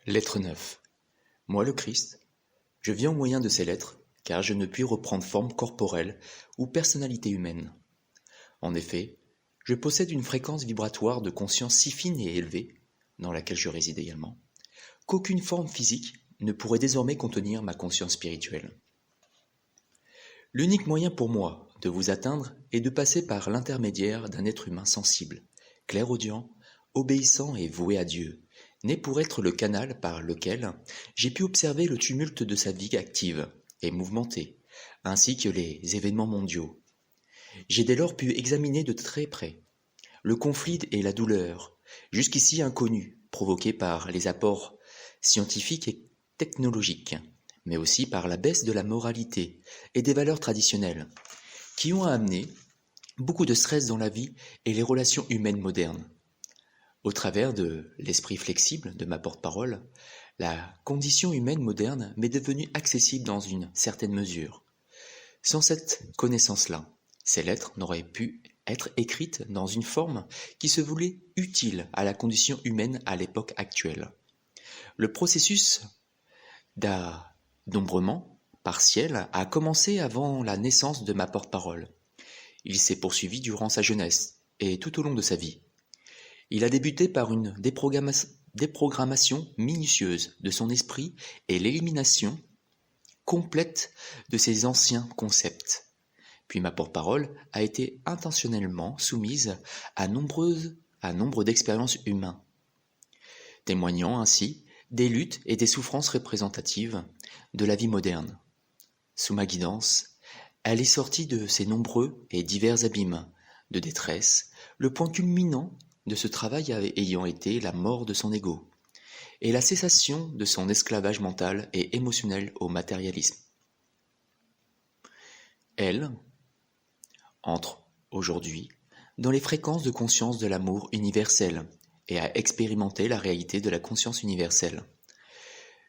Lettre 9. Moi le Christ, je viens au moyen de ces lettres, car je ne puis reprendre forme corporelle ou personnalité humaine. En effet, je possède une fréquence vibratoire de conscience si fine et élevée, dans laquelle je réside également, qu'aucune forme physique ne pourrait désormais contenir ma conscience spirituelle. L'unique moyen pour moi de vous atteindre est de passer par l'intermédiaire d'un être humain sensible, clairaudient, obéissant et voué à Dieu, né pour être le canal par lequel j'ai pu observer le tumulte de sa vie active et mouvementée, ainsi que les événements mondiaux. J'ai dès lors pu examiner de très près le conflit et la douleur, jusqu'ici inconnus, provoqués par les apports scientifiques et technologiques, mais aussi par la baisse de la moralité et des valeurs traditionnelles, qui ont amené beaucoup de stress dans la vie et les relations humaines modernes. Au travers de l'esprit flexible de ma porte-parole, la condition humaine moderne m'est devenue accessible dans une certaine mesure. Sans cette connaissance-là, ces lettres n'auraient pu être écrites dans une forme qui se voulait utile à la condition humaine à l'époque actuelle. Le processus d'adombrement partiel a commencé avant la naissance de ma porte-parole. Il s'est poursuivi durant sa jeunesse et tout au long de sa vie. Il a débuté par une déprogrammation minutieuse de son esprit et l'élimination complète de ses anciens concepts. Puis ma porte-parole a été intentionnellement soumise à nombre d'expériences humaines, témoignant ainsi des luttes et des souffrances représentatives de la vie moderne. Sous ma guidance, elle est sortie de ces nombreux et divers abîmes de détresse, le point culminant de ce travail ayant été la mort de son ego et la cessation de son esclavage mental et émotionnel au matérialisme. Elle entre aujourd'hui dans les fréquences de conscience de l'amour universel et a expérimenté la réalité de la conscience universelle.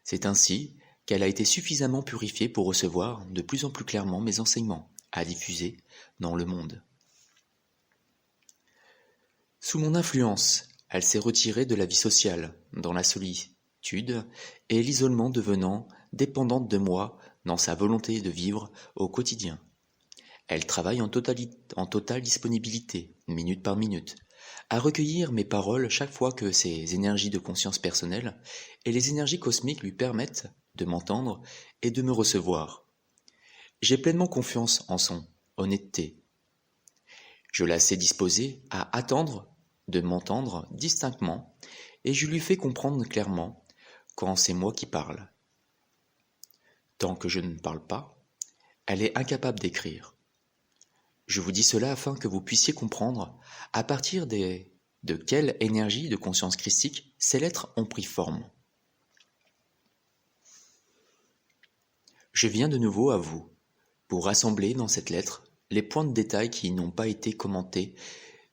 C'est ainsi qu'elle a été suffisamment purifiée pour recevoir de plus en plus clairement mes enseignements à diffuser dans le monde. Sous mon influence, elle s'est retirée de la vie sociale, dans la solitude et l'isolement, devenant dépendante de moi dans sa volonté de vivre au quotidien. Elle travaille en totale disponibilité, minute par minute, à recueillir mes paroles chaque fois que ses énergies de conscience personnelle et les énergies cosmiques lui permettent de m'entendre et de me recevoir. J'ai pleinement confiance en son honnêteté. Je la sais disposée à attendre de m'entendre distinctement et je lui fais comprendre clairement quand c'est moi qui parle. Tant que je ne parle pas, elle est incapable d'écrire. Je vous dis cela afin que vous puissiez comprendre à partir de quelle énergie de conscience christique ces lettres ont pris forme. Je viens de nouveau à vous pour rassembler dans cette lettre les points de détail qui n'ont pas été commentés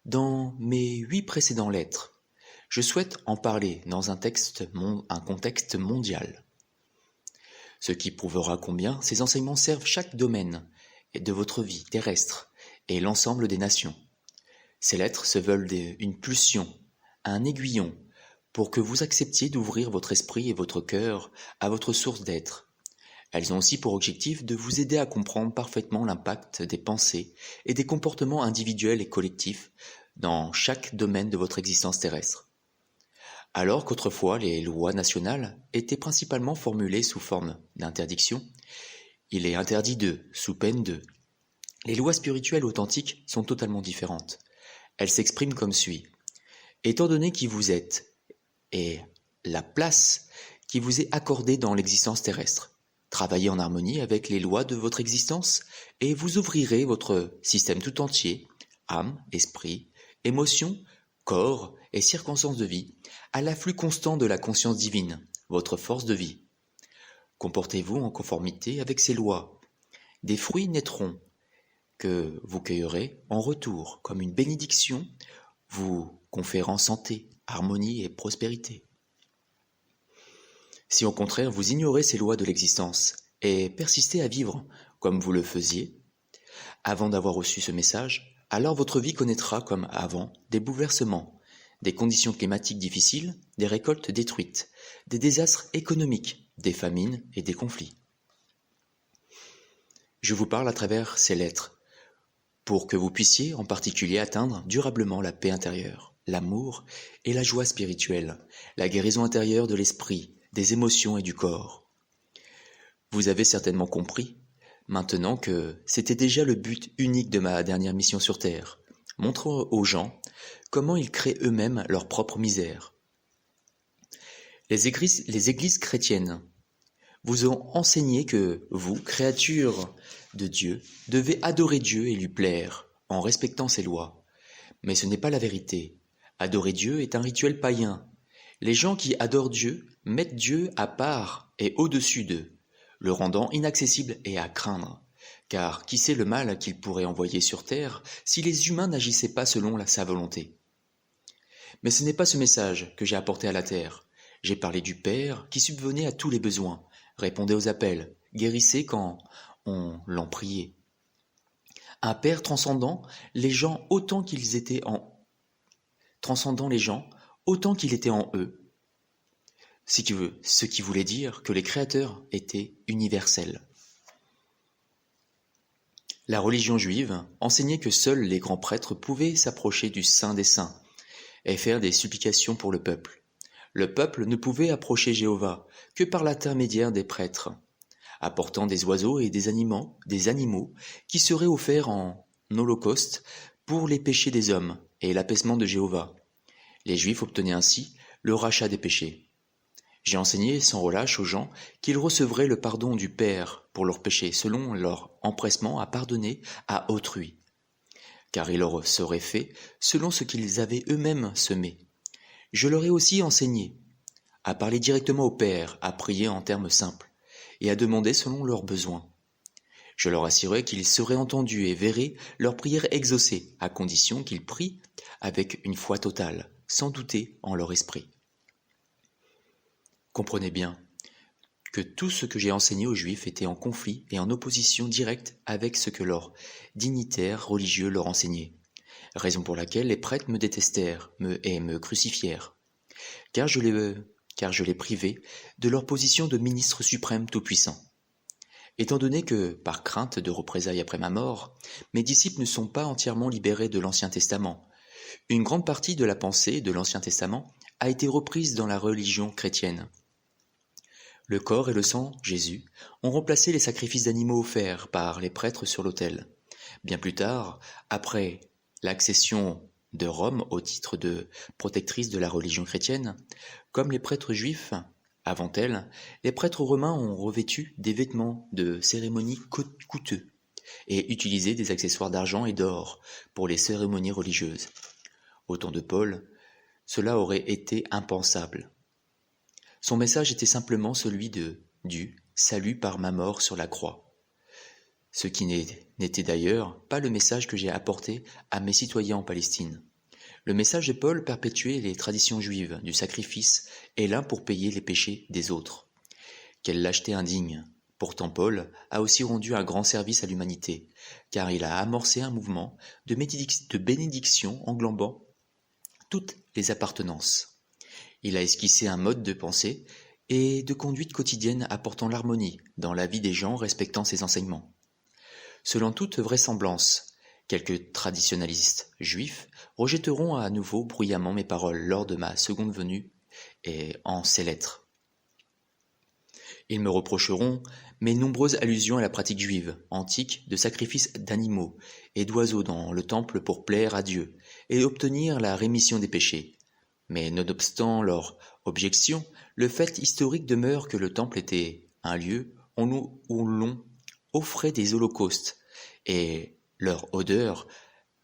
dans mes 8 précédentes lettres. Je souhaite en parler dans un contexte mondial, ce qui prouvera combien ces enseignements servent chaque domaine de votre vie terrestre et l'ensemble des nations. Ces lettres se veulent une pulsion, un aiguillon, pour que vous acceptiez d'ouvrir votre esprit et votre cœur à votre source d'être. Elles ont aussi pour objectif de vous aider à comprendre parfaitement l'impact des pensées et des comportements individuels et collectifs dans chaque domaine de votre existence terrestre. Alors qu'autrefois les lois nationales étaient principalement formulées sous forme d'interdiction, il est interdit de, sous peine de. Les lois spirituelles authentiques sont totalement différentes. Elles s'expriment comme suit. Étant donné qui vous êtes et la place qui vous est accordée dans l'existence terrestre, travaillez en harmonie avec les lois de votre existence et vous ouvrirez votre système tout entier, âme, esprit, émotions, corps et circonstances de vie, à l'afflux constant de la conscience divine, votre force de vie. Comportez-vous en conformité avec ces lois. Des fruits naîtront que vous cueillerez en retour comme une bénédiction vous conférant santé, harmonie et prospérité. Si au contraire vous ignorez ces lois de l'existence et persistez à vivre comme vous le faisiez avant d'avoir reçu ce message, alors votre vie connaîtra comme avant des bouleversements, des conditions climatiques difficiles, des récoltes détruites, des désastres économiques, des famines et des conflits. Je vous parle à travers ces lettres, pour que vous puissiez en particulier atteindre durablement la paix intérieure, l'amour et la joie spirituelle, la guérison intérieure de l'esprit, des émotions et du corps. Vous avez certainement compris, maintenant, que c'était déjà le but unique de ma dernière mission sur Terre, montrer aux gens comment ils créent eux-mêmes leur propre misère. Les églises chrétiennes vous ont enseigné que vous, créatures de Dieu, devez adorer Dieu et lui plaire, en respectant ses lois. Mais ce n'est pas la vérité. Adorer Dieu est un rituel païen. Les gens qui adorent Dieu mettent Dieu à part et au-dessus d'eux, le rendant inaccessible et à craindre. Car qui sait le mal qu'il pourrait envoyer sur terre si les humains n'agissaient pas selon sa volonté? Mais ce n'est pas ce message que j'ai apporté à la terre. J'ai parlé du Père qui subvenait à tous les besoins, répondait aux appels, guérissait quand on l'en priait. Un Père transcendant les gens autant qu'ils étaient en transcendant les gens autant qu'il était en eux. Ce qui voulait dire que les créateurs étaient universels. La religion juive enseignait que seuls les grands prêtres pouvaient s'approcher du Saint des Saints et faire des supplications pour le peuple. Le peuple ne pouvait approcher Jéhovah que par l'intermédiaire des prêtres, apportant des oiseaux et des animaux qui seraient offerts en holocauste pour les péchés des hommes et l'apaisement de Jéhovah. Les Juifs obtenaient ainsi le rachat des péchés. J'ai enseigné sans relâche aux gens qu'ils recevraient le pardon du Père pour leurs péchés selon leur empressement à pardonner à autrui, car il leur serait fait selon ce qu'ils avaient eux-mêmes semé. Je leur ai aussi enseigné à parler directement au Père, à prier en termes simples, et à demander selon leurs besoins. Je leur assurais qu'ils seraient entendus et verraient leurs prières exaucées, à condition qu'ils prient avec une foi totale, sans douter en leur esprit. Comprenez bien que tout ce que j'ai enseigné aux Juifs était en conflit et en opposition directe avec ce que leurs dignitaires religieux leur enseignaient, raison pour laquelle les prêtres me détestèrent et me crucifièrent, car je les privais de leur position de ministre suprême tout-puissant. Étant donné que, par crainte de représailles après ma mort, mes disciples ne sont pas entièrement libérés de l'Ancien Testament, une grande partie de la pensée de l'Ancien Testament a été reprise dans la religion chrétienne. Le corps et le sang, Jésus, ont remplacé les sacrifices d'animaux offerts par les prêtres sur l'autel. Bien plus tard, après l'accession de Rome au titre de protectrice de la religion chrétienne, comme les prêtres juifs, avant elle, les prêtres romains ont revêtu des vêtements de cérémonie coûteux et utilisé des accessoires d'argent et d'or pour les cérémonies religieuses. Au temps de Paul, cela aurait été impensable. Son message était simplement celui du salut par ma mort sur la croix. Ce qui n'était d'ailleurs pas le message que j'ai apporté à mes citoyens en Palestine. Le message de Paul perpétuait les traditions juives du sacrifice et l'un pour payer les péchés des autres. Quelle lâcheté indigne! Pourtant Paul a aussi rendu un grand service à l'humanité, car il a amorcé un mouvement de bénédiction englobant toutes les appartenances. Il a esquissé un mode de pensée et de conduite quotidienne apportant l'harmonie dans la vie des gens respectant ses enseignements. Selon toute vraisemblance, quelques traditionalistes juifs rejetteront à nouveau bruyamment mes paroles lors de ma seconde venue et en ces lettres. Ils me reprocheront mes nombreuses allusions à la pratique juive, antique, de sacrifices d'animaux et d'oiseaux dans le temple pour plaire à Dieu et obtenir la rémission des péchés. Mais nonobstant leur objection, le fait historique demeure que le temple était un lieu où l'on offrait des holocaustes et leur odeur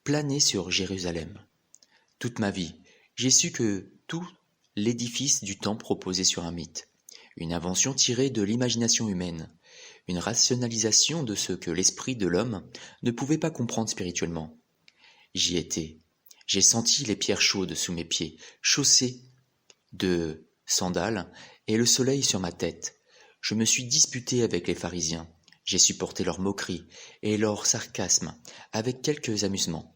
planait sur Jérusalem. Toute ma vie, j'ai su que tout l'édifice du temple reposait sur un mythe, une invention tirée de l'imagination humaine, une rationalisation de ce que l'esprit de l'homme ne pouvait pas comprendre spirituellement. J'y étais. J'ai senti les pierres chaudes sous mes pieds, chaussées de sandales et le soleil sur ma tête. Je me suis disputé avec les pharisiens. J'ai supporté leurs moqueries et leurs sarcasmes avec quelques amusements.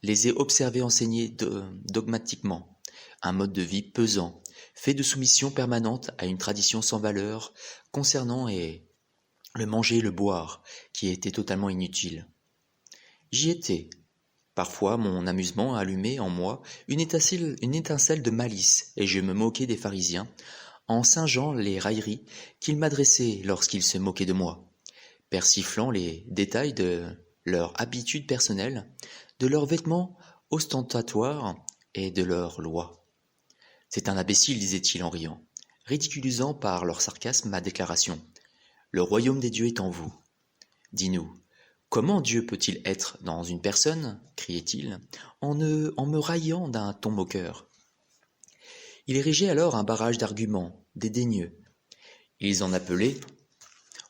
les ai observés enseigner dogmatiquement un mode de vie pesant, fait de soumission permanente à une tradition sans valeur concernant le manger et le boire, qui était totalement inutile. J'y étais. Parfois, mon amusement allumait en moi une étincelle de malice, et je me moquais des pharisiens, en singeant les railleries qu'ils m'adressaient lorsqu'ils se moquaient de moi, persiflant les détails de leur habitude personnelle, de leurs vêtements ostentatoires et de leurs lois. C'est un imbécile, disait-il en riant, ridiculisant par leur sarcasme ma déclaration. Le royaume des dieux est en vous. Dis-nous, comment Dieu peut-il être dans une personne, criait-il, en me raillant d'un ton moqueur. Il érigeait alors un barrage d'arguments, dédaigneux. Ils en appelaient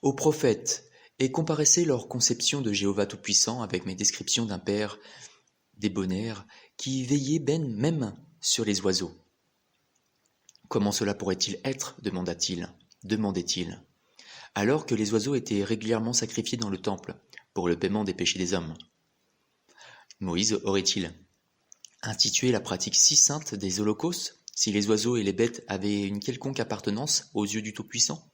aux prophètes et comparaissaient leur conception de Jéhovah Tout-Puissant avec mes descriptions d'un père débonnaire qui veillait même sur les oiseaux. Comment cela pourrait-il être demandait-il, alors que les oiseaux étaient régulièrement sacrifiés dans le temple pour le paiement des péchés des hommes. Moïse aurait-il institué la pratique si sainte des holocaustes si les oiseaux et les bêtes avaient une quelconque appartenance aux yeux du Tout-Puissant?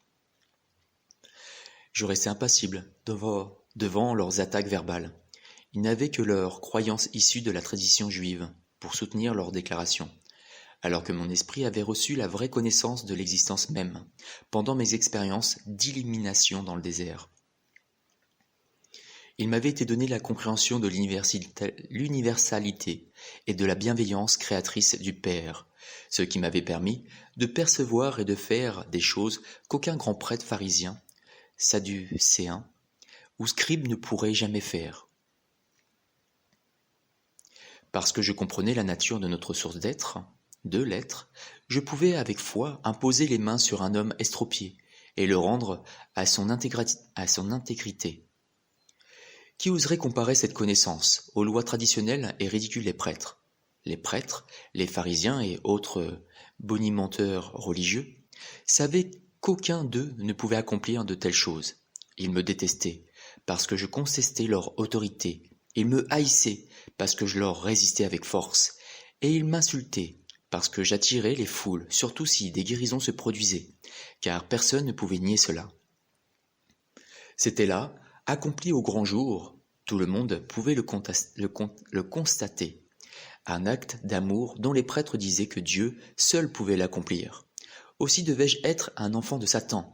Je restais impassible devant leurs attaques verbales. Ils n'avaient que leurs croyances issues de la tradition juive pour soutenir leurs déclarations, alors que mon esprit avait reçu la vraie connaissance de l'existence même, pendant mes expériences d'illumination dans le désert. Il m'avait été donné la compréhension de l'universalité et de la bienveillance créatrice du Père, ce qui m'avait permis de percevoir et de faire des choses qu'aucun grand prêtre pharisien, sadducéen ou scribe ne pourrait jamais faire. Parce que je comprenais la nature de notre source d'être, de l'être, je pouvais avec foi imposer les mains sur un homme estropié et le rendre à son intégrité. Qui oserait comparer cette connaissance aux lois traditionnelles et ridicules des prêtres? Les prêtres, les pharisiens et autres bonimenteurs religieux savaient qu'aucun d'eux ne pouvait accomplir de telles choses. Ils me détestaient parce que je contestais leur autorité. Ils me haïssaient parce que je leur résistais avec force. Et ils m'insultaient parce que j'attirais les foules, surtout si des guérisons se produisaient, car personne ne pouvait nier cela. C'était là, accompli au grand jour, tout le monde pouvait le constater, un acte d'amour dont les prêtres disaient que Dieu seul pouvait l'accomplir. Aussi devais-je être un enfant de Satan.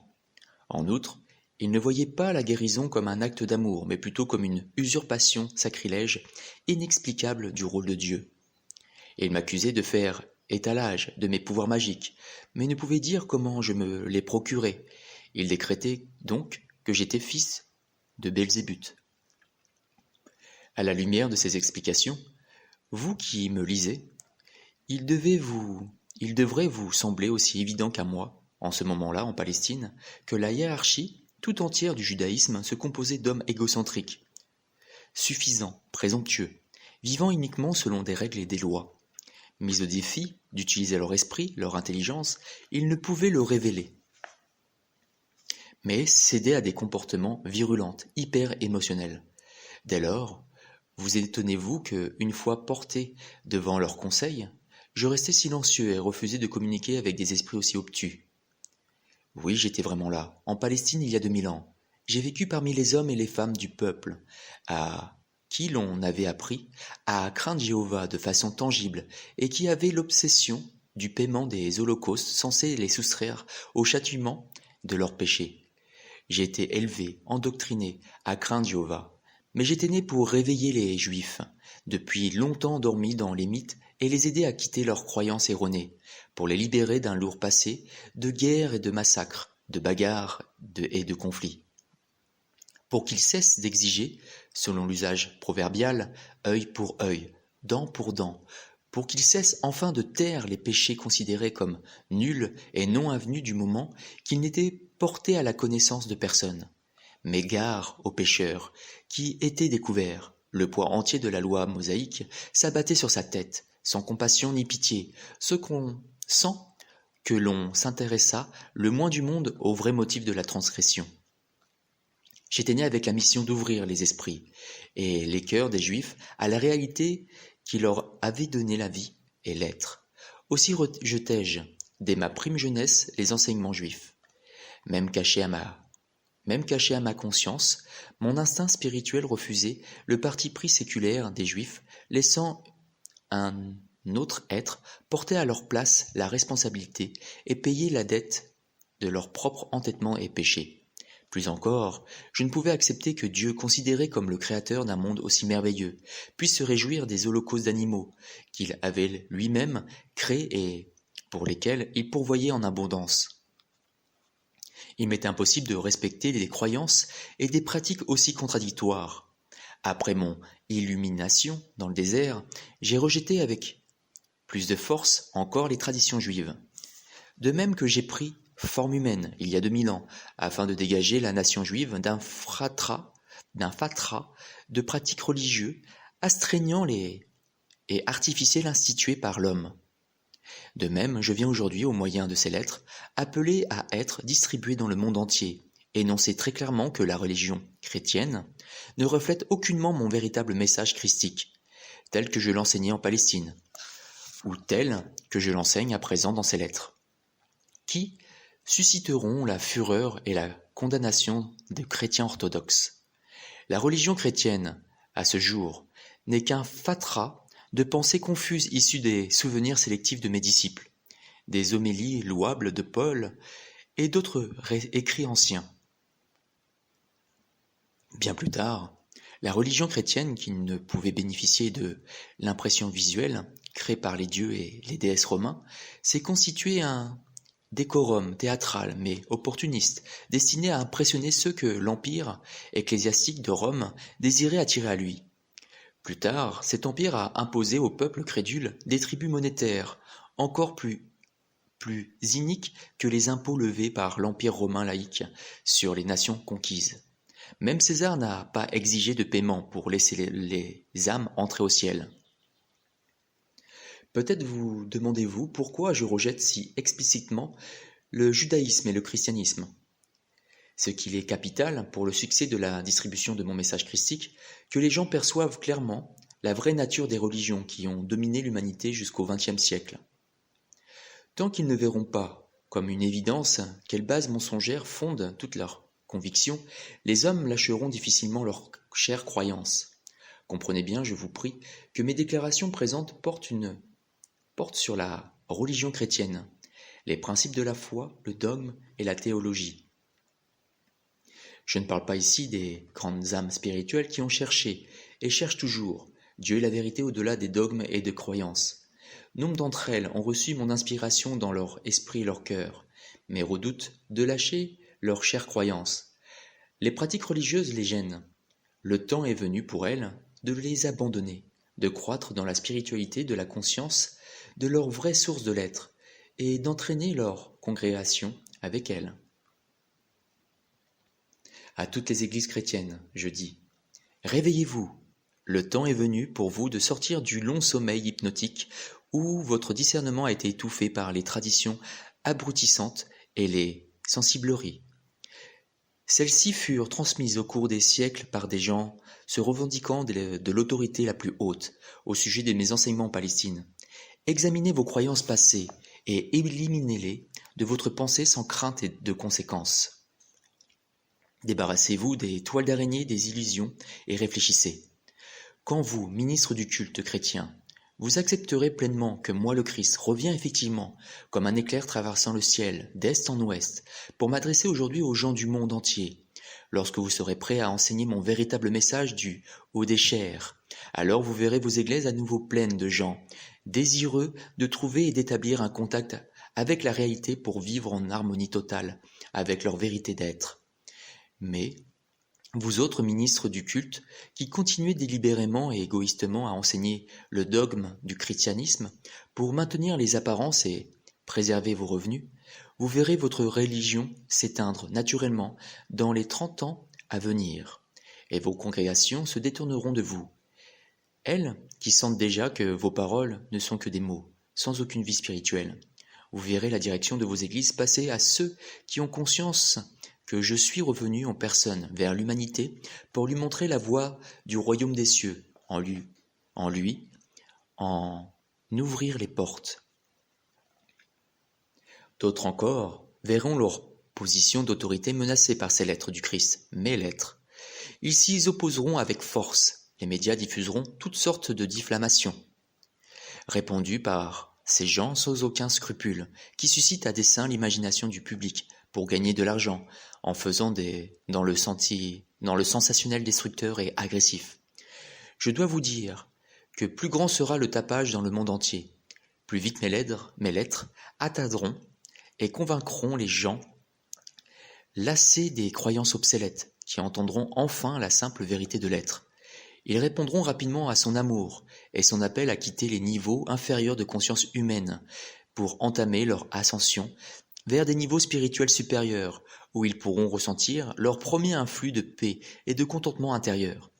En outre, ils ne voyaient pas la guérison comme un acte d'amour, mais plutôt comme une usurpation sacrilège inexplicable du rôle de Dieu. Ils m'accusaient de faire étalage de mes pouvoirs magiques, mais ne pouvaient dire comment je me les procurais. Ils décrétaient donc que j'étais fils de Belzébuth. À la lumière de ces explications, vous qui me lisez, il devrait vous sembler aussi évident qu'à moi, en ce moment-là en Palestine, que la hiérarchie tout entière du judaïsme se composait d'hommes égocentriques, suffisants, présomptueux, vivant uniquement selon des règles et des lois. Mis au défi d'utiliser leur esprit, leur intelligence, ils ne pouvaient le révéler, mais cédaient à des comportements virulents, hyper-émotionnels. Dès lors, vous étonnez-vous que, une fois porté devant leurs conseils, je restais silencieux et refusais de communiquer avec des esprits aussi obtus. Oui, j'étais vraiment là, en Palestine il y a 2000 ans. J'ai vécu parmi les hommes et les femmes du peuple, à qui l'on avait appris à craindre Jéhovah de façon tangible et qui avaient l'obsession du paiement des holocaustes censés les soustraire au châtiment de leurs péchés. J'ai été élevé, endoctriné à craindre Jéhovah, mais j'étais né pour réveiller les Juifs, depuis longtemps endormis dans les mythes, et les aider à quitter leurs croyances erronées, pour les libérer d'un lourd passé de guerre et de massacres, de bagarres et de conflits. Pour qu'ils cessent d'exiger, selon l'usage proverbial, œil pour œil, dent pour dent, pour qu'ils cessent enfin de taire les péchés considérés comme nuls et non avenus du moment qu'ils n'étaient portés à la connaissance de personne. Mais gare aux pécheurs, qui étaient découverts, le poids entier de la loi mosaïque s'abattait sur sa tête, sans compassion ni pitié, sans que l'on s'intéressât le moins du monde au vrai motif de la transgression. J'étais né avec la mission d'ouvrir les esprits et les cœurs des Juifs à la réalité qui leur avait donné la vie et l'être. Aussi rejetai-je, dès ma prime jeunesse, les enseignements juifs. Même caché à ma conscience, mon instinct spirituel refusait le parti pris séculaire des Juifs, laissant un autre être porter à leur place la responsabilité et payer la dette de leur propre entêtement et péché. Plus encore, je ne pouvais accepter que Dieu, considéré comme le créateur d'un monde aussi merveilleux, puisse se réjouir des holocaustes d'animaux qu'il avait lui-même créés et pour lesquels il pourvoyait en abondance. Il m'est impossible de respecter des croyances et des pratiques aussi contradictoires. Après mon illumination dans le désert, j'ai rejeté avec plus de force encore les traditions juives. De même que j'ai pris forme humaine il y a 2000 ans, afin de dégager la nation juive d'un fatras de pratiques religieuses, astreignant et artificielles instituées par l'homme. De même, je viens aujourd'hui, au moyen de ces lettres, appeler à être distribué dans le monde entier, énoncer très clairement que la religion chrétienne ne reflète aucunement mon véritable message christique, tel que je l'enseignais en Palestine, ou tel que je l'enseigne à présent dans ces lettres, qui susciteront la fureur et la condamnation des chrétiens orthodoxes. La religion chrétienne, à ce jour, n'est qu'un fatras de pensées confuses issues des souvenirs sélectifs de mes disciples, des homélies louables de Paul et d'autres écrits anciens. Bien plus tard, la religion chrétienne, qui ne pouvait bénéficier de l'impression visuelle créée par les dieux et les déesses romains, s'est constituée un décorum théâtral mais opportuniste, destiné à impressionner ceux que l'empire ecclésiastique de Rome désirait attirer à lui. Plus tard, cet empire a imposé au peuple crédule des tribus monétaires, encore plus iniques que les impôts levés par l'empire romain laïque sur les nations conquises. Même César n'a pas exigé de paiement pour laisser les âmes entrer au ciel. Peut-être vous demandez-vous pourquoi je rejette si explicitement le judaïsme et le christianisme. Ce qu'il est capital pour le succès de la distribution de mon message christique, que les gens perçoivent clairement la vraie nature des religions qui ont dominé l'humanité jusqu'au XXe siècle. Tant qu'ils ne verront pas, comme une évidence, quelles bases mensongères fondent toutes leurs convictions, les hommes lâcheront difficilement leurs chères croyances. Comprenez bien, je vous prie, que mes déclarations présentes portent sur la religion chrétienne, les principes de la foi, le dogme et la théologie. Je ne parle pas ici des grandes âmes spirituelles qui ont cherché, et cherchent toujours, Dieu et la vérité au-delà des dogmes et des croyances. Nombre d'entre elles ont reçu mon inspiration dans leur esprit et leur cœur, mais redoutent de lâcher leurs chères croyances. Les pratiques religieuses les gênent. Le temps est venu pour elles de les abandonner, de croître dans la spiritualité de la conscience, de leur vraie source de l'être, et d'entraîner leur congrégation avec elles. À toutes les églises chrétiennes, je dis, réveillez-vous, le temps est venu pour vous de sortir du long sommeil hypnotique où votre discernement a été étouffé par les traditions abrutissantes et les sensibleries. Celles-ci furent transmises au cours des siècles par des gens se revendiquant de l'autorité la plus haute au sujet de mes enseignements en Palestine. Examinez vos croyances passées et éliminez-les de votre pensée sans crainte et de conséquences. Débarrassez-vous des toiles d'araignée des illusions et réfléchissez. Quand vous, ministre du culte chrétien, vous accepterez pleinement que moi le Christ reviens effectivement comme un éclair traversant le ciel d'est en ouest pour m'adresser aujourd'hui aux gens du monde entier, lorsque vous serez prêt à enseigner mon véritable message du haut des chairs, alors vous verrez vos églises à nouveau pleines de gens désireux de trouver et d'établir un contact avec la réalité pour vivre en harmonie totale avec leur vérité d'être. Mais, vous autres ministres du culte, qui continuez délibérément et égoïstement à enseigner le dogme du christianisme pour maintenir les apparences et préserver vos revenus, vous verrez votre religion s'éteindre naturellement dans les 30 ans à venir, et vos congrégations se détourneront de vous. Elles, qui sentent déjà que vos paroles ne sont que des mots, sans aucune vie spirituelle, vous verrez la direction de vos églises passer à ceux qui ont conscience que je suis revenu en personne vers l'humanité pour lui montrer la voie du royaume des cieux, en lui, en ouvrir les portes. D'autres encore verront leur position d'autorité menacée par ces lettres du Christ, mes lettres. Ils s'y opposeront avec force. Les médias diffuseront toutes sortes de diffamations, répandues par ces gens sans aucun scrupule, qui suscitent à dessein l'imagination du public pour gagner de l'argent, en faisant dans le sensationnel destructeur et agressif. Je dois vous dire que plus grand sera le tapage dans le monde entier, plus vite mes lettres atteindront et convaincront les gens lassés des croyances obsolètes, qui entendront enfin la simple vérité de l'être. Ils répondront rapidement à son amour et son appel à quitter les niveaux inférieurs de conscience humaine pour entamer leur ascension vers des niveaux spirituels supérieurs, où ils pourront ressentir leur premier influx de paix et de contentement intérieur.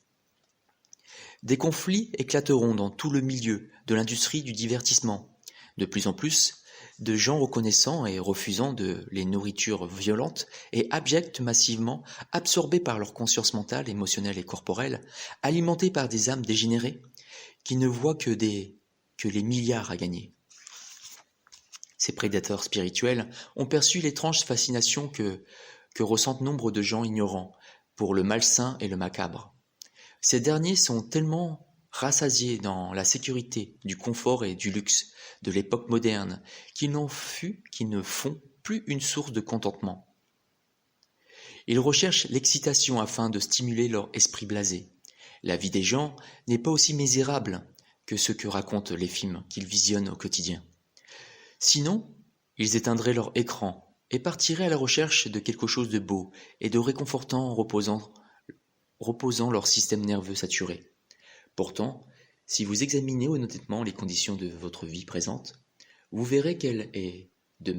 Des conflits éclateront dans tout le milieu de l'industrie du divertissement. De plus en plus, de gens reconnaissant et refusant de les nourritures violentes et abjectes massivement absorbés par leur conscience mentale, émotionnelle et corporelle, alimentés par des âmes dégénérées qui ne voient que les milliards à gagner. Ces prédateurs spirituels ont perçu l'étrange fascination que ressentent nombre de gens ignorants pour le malsain et le macabre. Ces derniers sont tellement rassasiés dans la sécurité, du confort et du luxe de l'époque moderne, qu'ils ne font plus une source de contentement. Ils recherchent l'excitation afin de stimuler leur esprit blasé. La vie des gens n'est pas aussi misérable que ce que racontent les films qu'ils visionnent au quotidien. Sinon, ils éteindraient leur écran et partiraient à la recherche de quelque chose de beau et de réconfortant reposant leur système nerveux saturé. Pourtant, si vous examinez honnêtement les conditions de votre vie présente, vous verrez qu'elle est tout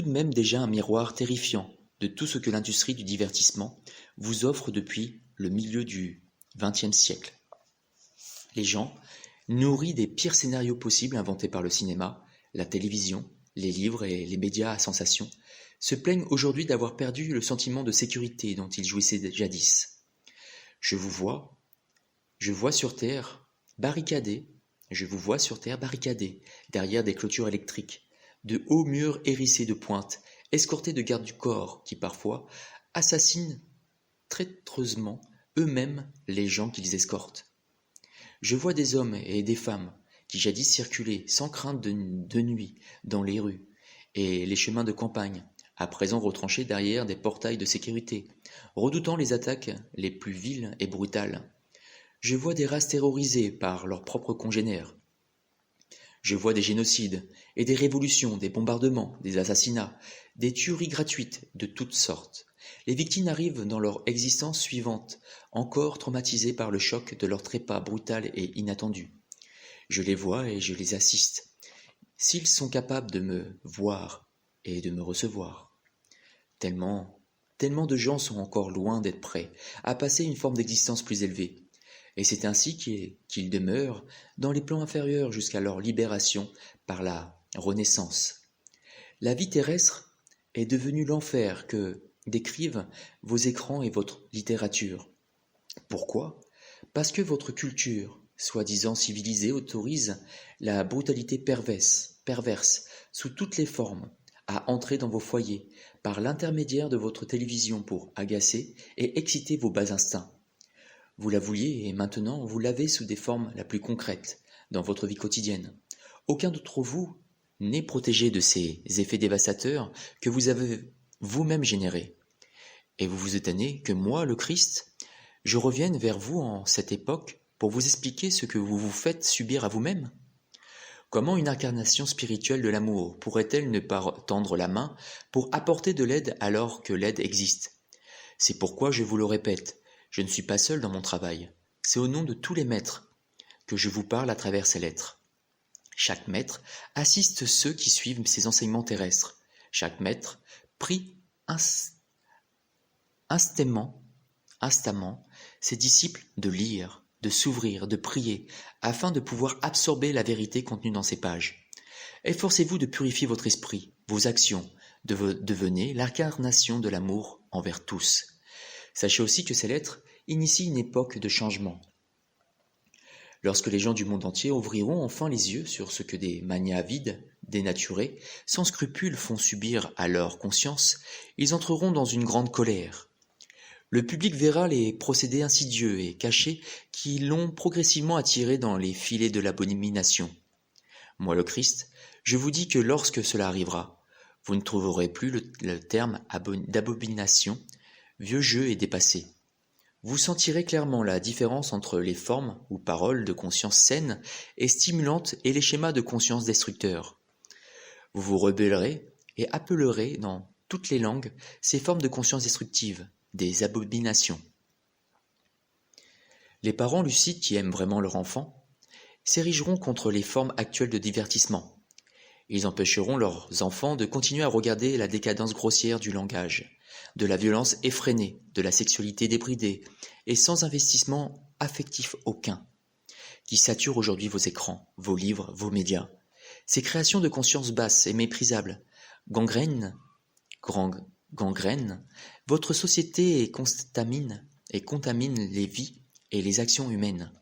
de même déjà un miroir terrifiant de tout ce que l'industrie du divertissement vous offre depuis le milieu du XXe siècle. Les gens, nourris des pires scénarios possibles inventés par le cinéma, la télévision, les livres et les médias à sensation, se plaignent aujourd'hui d'avoir perdu le sentiment de sécurité dont ils jouissaient jadis. Je vous vois sur Terre barricadés derrière des clôtures électriques, de hauts murs hérissés de pointes, escortés de gardes du corps qui parfois assassinent traîtreusement eux-mêmes les gens qu'ils escortent. Je vois des hommes et des femmes qui jadis circulaient sans crainte de nuit dans les rues et les chemins de campagne, à présent retranchés derrière des portails de sécurité, redoutant les attaques les plus viles et brutales. Je vois des races terrorisées par leurs propres congénères. Je vois des génocides et des révolutions, des bombardements, des assassinats, des tueries gratuites de toutes sortes. Les victimes arrivent dans leur existence suivante, encore traumatisées par le choc de leur trépas brutal et inattendu. Je les vois et je les assiste, s'ils sont capables de me voir et de me recevoir. Tellement de gens sont encore loin d'être prêts à passer une forme d'existence plus élevée. Et c'est ainsi qu'ils demeurent dans les plans inférieurs jusqu'à leur libération par la renaissance. La vie terrestre est devenue l'enfer que décrivent vos écrans et votre littérature. Pourquoi ? Parce que votre culture, soi-disant civilisée, autorise la brutalité perverse, sous toutes les formes, à entrer dans vos foyers par l'intermédiaire de votre télévision pour agacer et exciter vos bas instincts. Vous la vouliez et maintenant vous l'avez sous des formes la plus concrètes dans votre vie quotidienne. Aucun d'entre vous n'est protégé de ces effets dévastateurs que vous avez vous-même générés. Et vous vous étonnez que moi, le Christ, je revienne vers vous en cette époque pour vous expliquer ce que vous vous faites subir à vous-même ? Comment une incarnation spirituelle de l'amour pourrait-elle ne pas tendre la main pour apporter de l'aide alors que l'aide existe ? C'est pourquoi je vous le répète, je ne suis pas seul dans mon travail. C'est au nom de tous les maîtres que je vous parle à travers ces lettres. Chaque maître assiste ceux qui suivent ses enseignements terrestres. Chaque maître prie instamment ses disciples de lire, de s'ouvrir, de prier, afin de pouvoir absorber la vérité contenue dans ces pages. Efforcez-vous de purifier votre esprit, vos actions, devenez l'incarnation de l'amour envers tous. Sachez aussi que ces lettres initient une époque de changement. Lorsque les gens du monde entier ouvriront enfin les yeux sur ce que des manias vides, dénaturés, sans scrupules font subir à leur conscience, ils entreront dans une grande colère. Le public verra les procédés insidieux et cachés qui l'ont progressivement attiré dans les filets de l'abomination. Moi le Christ, je vous dis que lorsque cela arrivera, vous ne trouverez plus le terme d'abomination, vieux jeu et dépassé. Vous sentirez clairement la différence entre les formes ou paroles de conscience saine et stimulante et les schémas de conscience destructeurs. Vous vous rebellerez et appellerez dans toutes les langues ces formes de conscience destructives, des abominations. Les parents lucides qui aiment vraiment leur enfant s'érigeront contre les formes actuelles de divertissement. Ils empêcheront leurs enfants de continuer à regarder la décadence grossière du langage, de la violence effrénée, de la sexualité débridée et sans investissement affectif aucun, qui sature aujourd'hui vos écrans, vos livres, vos médias. Ces créations de conscience basse et méprisables gangrènent votre société et contaminent les vies et les actions humaines.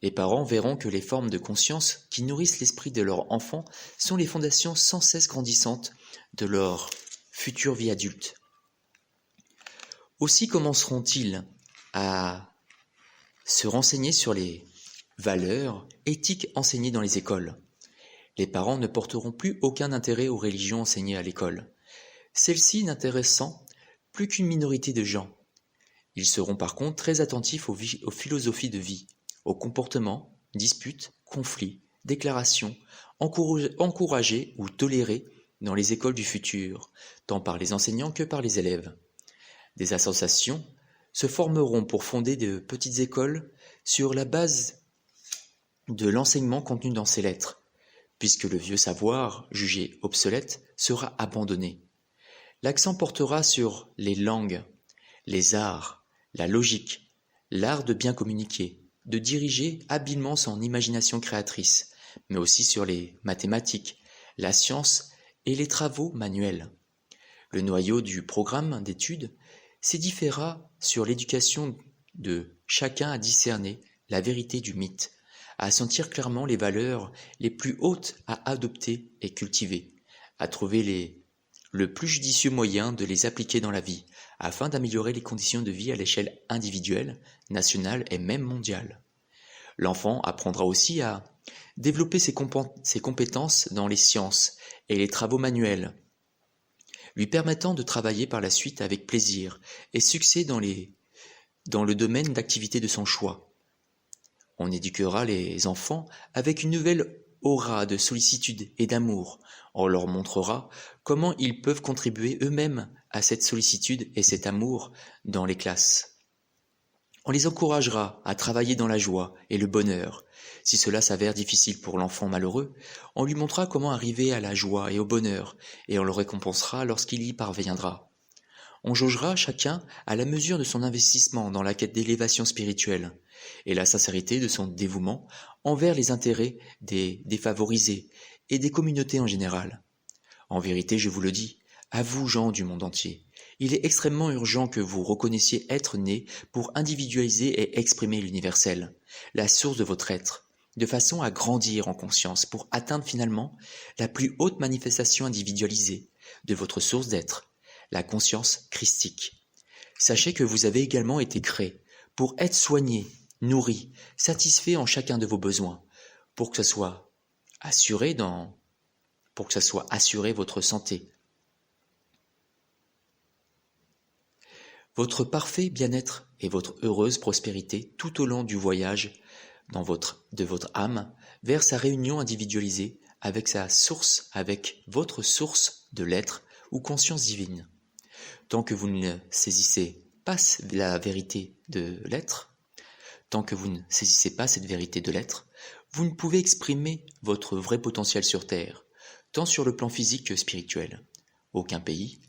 Les parents verront que les formes de conscience qui nourrissent l'esprit de leur enfant sont les fondations sans cesse grandissantes de leur future vie adulte. Aussi commenceront-ils à se renseigner sur les valeurs éthiques enseignées dans les écoles. Les parents ne porteront plus aucun intérêt aux religions enseignées à l'école, celles-ci n'intéressant plus qu'une minorité de gens. Ils seront par contre très attentifs aux philosophies de vie, aux comportements, disputes, conflits, déclarations, encouragés ou tolérés dans les écoles du futur, tant par les enseignants que par les élèves. Des associations se formeront pour fonder de petites écoles sur la base de l'enseignement contenu dans ces lettres, puisque le vieux savoir, jugé obsolète, sera abandonné. L'accent portera sur les langues, les arts, la logique, l'art de bien communiquer, de diriger habilement son imagination créatrice, mais aussi sur les mathématiques, la science et les travaux manuels. Le noyau du programme d'études s'édifiera sur l'éducation de chacun à discerner la vérité du mythe, à sentir clairement les valeurs les plus hautes à adopter et cultiver, à trouver le plus judicieux moyen de les appliquer dans la vie, afin d'améliorer les conditions de vie à l'échelle individuelle, nationale et même mondiale. L'enfant apprendra aussi à développer ses compétences dans les sciences et les travaux manuels, lui permettant de travailler par la suite avec plaisir et succès dans le domaine d'activité de son choix. On éduquera les enfants avec une nouvelle aura de sollicitude et d'amour. On leur montrera comment ils peuvent contribuer eux-mêmes à cette sollicitude et cet amour dans les classes. On les encouragera à travailler dans la joie et le bonheur. Si cela s'avère difficile pour l'enfant malheureux, on lui montrera comment arriver à la joie et au bonheur, et on le récompensera lorsqu'il y parviendra. On jaugera chacun à la mesure de son investissement dans la quête d'élévation spirituelle, et la sincérité de son dévouement envers les intérêts des défavorisés et des communautés en général. En vérité, je vous le dis, à vous, gens du monde entier, il est extrêmement urgent que vous reconnaissiez être né pour individualiser et exprimer l'universel, la source de votre être, de façon à grandir en conscience pour atteindre finalement la plus haute manifestation individualisée de votre source d'être, la conscience christique. Sachez que vous avez également été créé pour être soigné, nourri, satisfait en chacun de vos besoins, pour que ça soit assuré votre santé. Votre parfait bien-être et votre heureuse prospérité tout au long du voyage de votre âme vers sa réunion individualisée avec votre source de l'être ou conscience divine. Tant que vous ne saisissez pas la vérité de l'être, vous ne pouvez exprimer votre vrai potentiel sur Terre, tant sur le plan physique que spirituel. Aucun pays,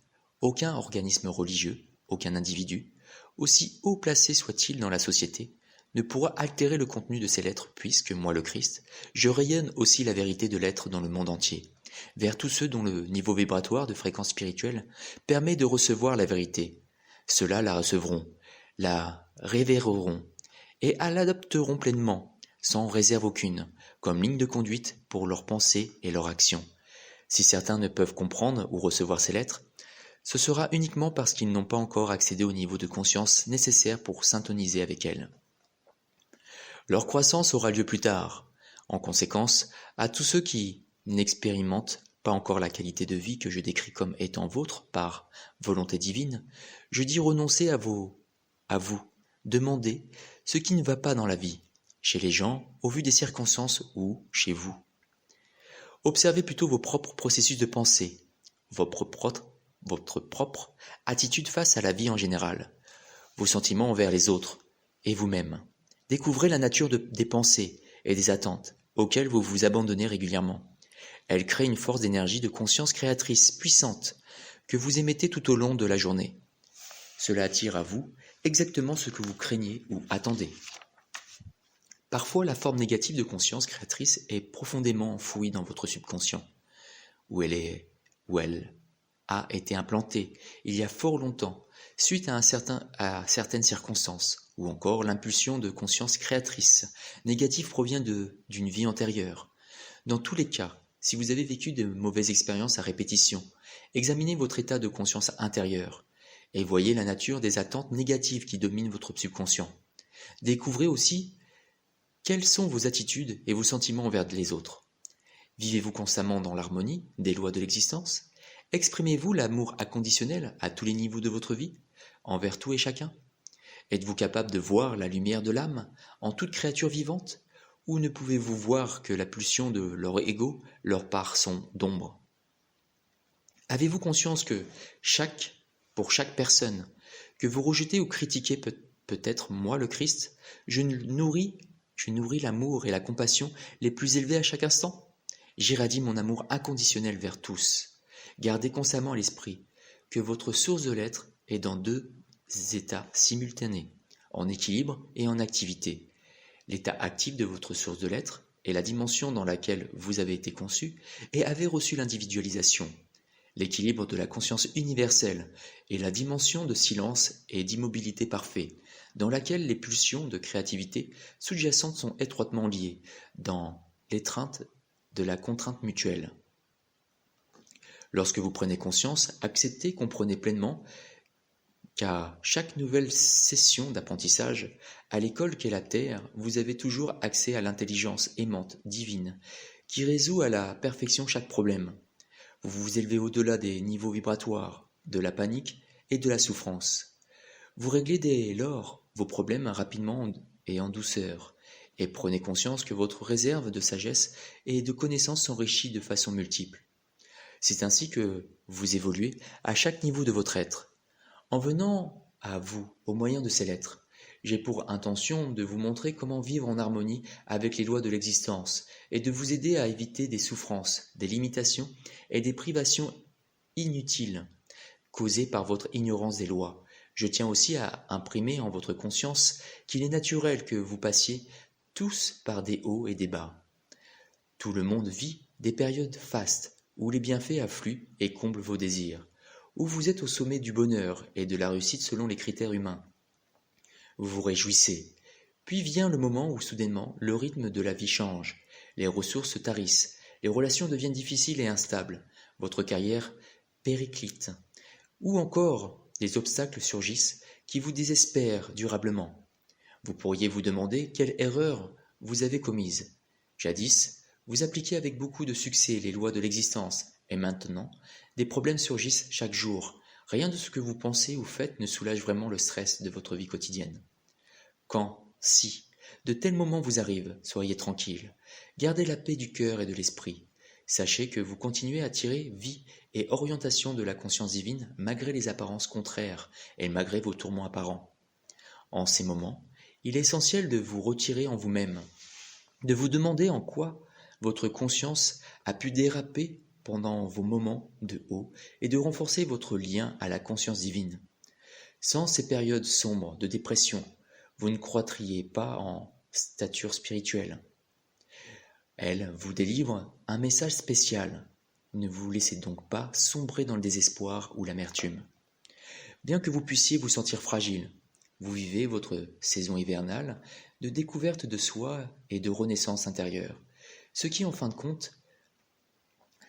aucun organisme religieux, aucun individu, aussi haut placé soit-il dans la société, ne pourra altérer le contenu de ces lettres puisque, moi le Christ, je rayonne aussi la vérité de l'être dans le monde entier, vers tous ceux dont le niveau vibratoire de fréquence spirituelle permet de recevoir la vérité, Ceux-là la recevront, la révéreront et l'adopteront pleinement, sans réserve aucune, comme ligne de conduite pour leurs pensées et leurs actions. Si certains ne peuvent comprendre ou recevoir ces lettres, ce sera uniquement parce qu'ils n'ont pas encore accédé au niveau de conscience nécessaire pour syntoniser avec elles. Leur croissance aura lieu plus tard. En conséquence, à tous ceux qui n'expérimentent pas encore la qualité de vie que je décris comme étant vôtre par volonté divine, je dis renoncer à vous, demandez ce qui ne va pas dans la vie, chez les gens, au vu des circonstances ou chez vous. Observez plutôt vos propres processus de pensée, votre propre attitude face à la vie en général, vos sentiments envers les autres et vous-même. Découvrez la nature des pensées et des attentes auxquelles vous vous abandonnez régulièrement. Elles créent une force d'énergie de conscience créatrice puissante que vous émettez tout au long de la journée. Cela attire à vous exactement ce que vous craignez ou attendez. Parfois, la forme négative de conscience créatrice est profondément enfouie dans votre subconscient, où elle a été implantée il y a fort longtemps, suite à certaines circonstances, ou encore l'impulsion de conscience créatrice négative provient d'une vie antérieure. Dans tous les cas, si vous avez vécu de mauvaises expériences à répétition, examinez votre état de conscience intérieure et voyez la nature des attentes négatives qui dominent votre subconscient. Découvrez aussi quelles sont vos attitudes et vos sentiments envers les autres. Vivez-vous constamment dans l'harmonie des lois de l'existence? Exprimez-vous l'amour inconditionnel à tous les niveaux de votre vie, envers tout et chacun? Êtes-vous capable de voir la lumière de l'âme en toute créature vivante? Ou ne pouvez-vous voir que la pulsion de leur ego, leur part sont d'ombre? Avez-vous conscience que pour chaque personne que vous rejetez ou critiquez, peut-être moi le Christ, je nourris l'amour et la compassion les plus élevés à chaque instant? J'irradie mon amour inconditionnel vers tous. Gardez constamment à l'esprit que votre source de l'être est dans deux états simultanés, en équilibre et en activité. L'état actif de votre source de l'être est la dimension dans laquelle vous avez été conçu et avez reçu l'individualisation. L'équilibre de la conscience universelle est la dimension de silence et d'immobilité parfait, dans laquelle les pulsions de créativité sous-jacentes sont étroitement liées, dans l'étreinte de la contrainte mutuelle. Lorsque vous prenez conscience, acceptez, comprenez pleinement qu'à chaque nouvelle session d'apprentissage, à l'école qu'est la Terre, vous avez toujours accès à l'intelligence aimante, divine, qui résout à la perfection chaque problème. Vous vous élevez au-delà des niveaux vibratoires, de la panique et de la souffrance. Vous réglez dès lors vos problèmes rapidement et en douceur, et prenez conscience que votre réserve de sagesse et de connaissances s'enrichit de façon multiple. C'est ainsi que vous évoluez à chaque niveau de votre être. En venant à vous au moyen de ces lettres, j'ai pour intention de vous montrer comment vivre en harmonie avec les lois de l'existence et de vous aider à éviter des souffrances, des limitations et des privations inutiles causées par votre ignorance des lois. Je tiens aussi à imprimer en votre conscience qu'il est naturel que vous passiez tous par des hauts et des bas. Tout le monde vit des périodes fastes où les bienfaits affluent et comblent vos désirs, où vous êtes au sommet du bonheur et de la réussite selon les critères humains. Vous vous réjouissez. Puis vient le moment où soudainement le rythme de la vie change, les ressources se tarissent, les relations deviennent difficiles et instables, votre carrière périclite, ou encore des obstacles surgissent qui vous désespèrent durablement. Vous pourriez vous demander quelle erreur vous avez commise. Jadis, vous appliquiez avec beaucoup de succès les lois de l'existence, et maintenant, des problèmes surgissent chaque jour. Rien de ce que vous pensez ou faites ne soulage vraiment le stress de votre vie quotidienne. Si de tels moments vous arrivent, soyez tranquille. Gardez la paix du cœur et de l'esprit. Sachez que vous continuez à tirer vie et orientation de la conscience divine malgré les apparences contraires et malgré vos tourments apparents. En ces moments, il est essentiel de vous retirer en vous-même, de vous demander en quoi votre conscience a pu déraper pendant vos moments de haut et de renforcer votre lien à la conscience divine. Sans ces périodes sombres de dépression, vous ne croîtriez pas en stature spirituelle. Elle vous délivre un message spécial. Ne vous laissez donc pas sombrer dans le désespoir ou l'amertume. Bien que vous puissiez vous sentir fragile, vous vivez votre saison hivernale de découverte de soi et de renaissance intérieure, ce qui en fin de compte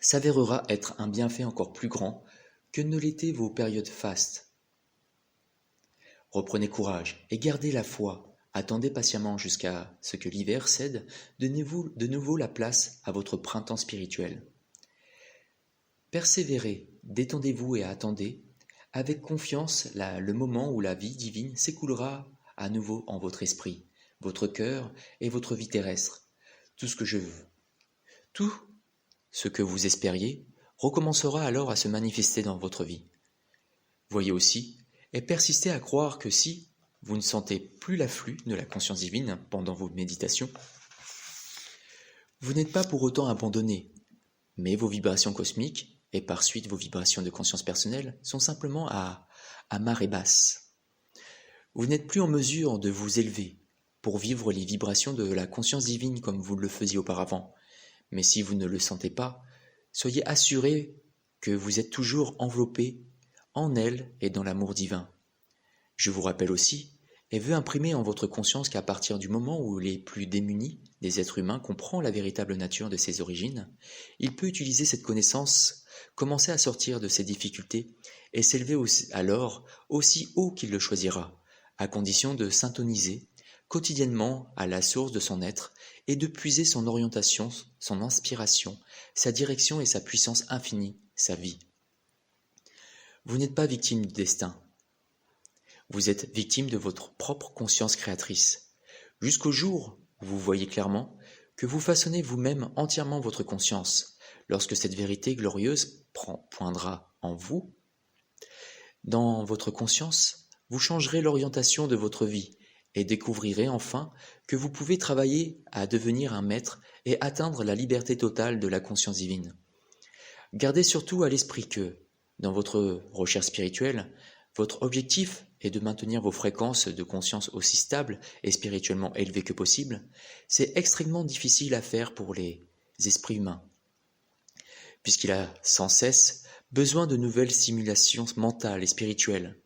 s'avérera être un bienfait encore plus grand que ne l'étaient vos périodes fastes. Reprenez courage et gardez la foi. Attendez patiemment jusqu'à ce que l'hiver cède de nouveau la place à votre printemps spirituel. Persévérez, détendez-vous et attendez, avec confiance le moment où la vie divine s'écoulera à nouveau en votre esprit, votre cœur et votre vie terrestre. Tout ce que vous espériez recommencera alors à se manifester dans votre vie. Voyez aussi et persistez à croire que si vous ne sentez plus l'afflux de la conscience divine pendant vos méditations, vous n'êtes pas pour autant abandonné, mais vos vibrations cosmiques et par suite vos vibrations de conscience personnelle sont simplement à marée basse. Vous n'êtes plus en mesure de vous élever pour vivre les vibrations de la conscience divine comme vous le faisiez auparavant, mais si vous ne le sentez pas, soyez assurés que vous êtes toujours enveloppé en elle et dans l'amour divin. Je vous rappelle aussi et veux imprimer en votre conscience qu'à partir du moment où les plus démunis des êtres humains comprend la véritable nature de ses origines, il peut utiliser cette connaissance, commencer à sortir de ses difficultés et s'élever alors aussi haut qu'il le choisira, à condition de s'intoniser quotidiennement à la source de son être et de puiser son orientation, son inspiration, sa direction et sa puissance infinie, sa vie. Vous n'êtes pas victime du destin. Vous êtes victime de votre propre conscience créatrice, jusqu'au jour où vous voyez clairement que vous façonnez vous-même entièrement votre conscience, lorsque cette vérité glorieuse poindra en vous. Dans votre conscience, vous changerez l'orientation de votre vie et découvrirez enfin que vous pouvez travailler à devenir un maître et atteindre la liberté totale de la conscience divine. Gardez surtout à l'esprit que, dans votre recherche spirituelle, votre objectif est de maintenir vos fréquences de conscience aussi stables et spirituellement élevées que possible. C'est extrêmement difficile à faire pour les esprits humains, puisqu'il a sans cesse besoin de nouvelles stimulations mentales et spirituelles,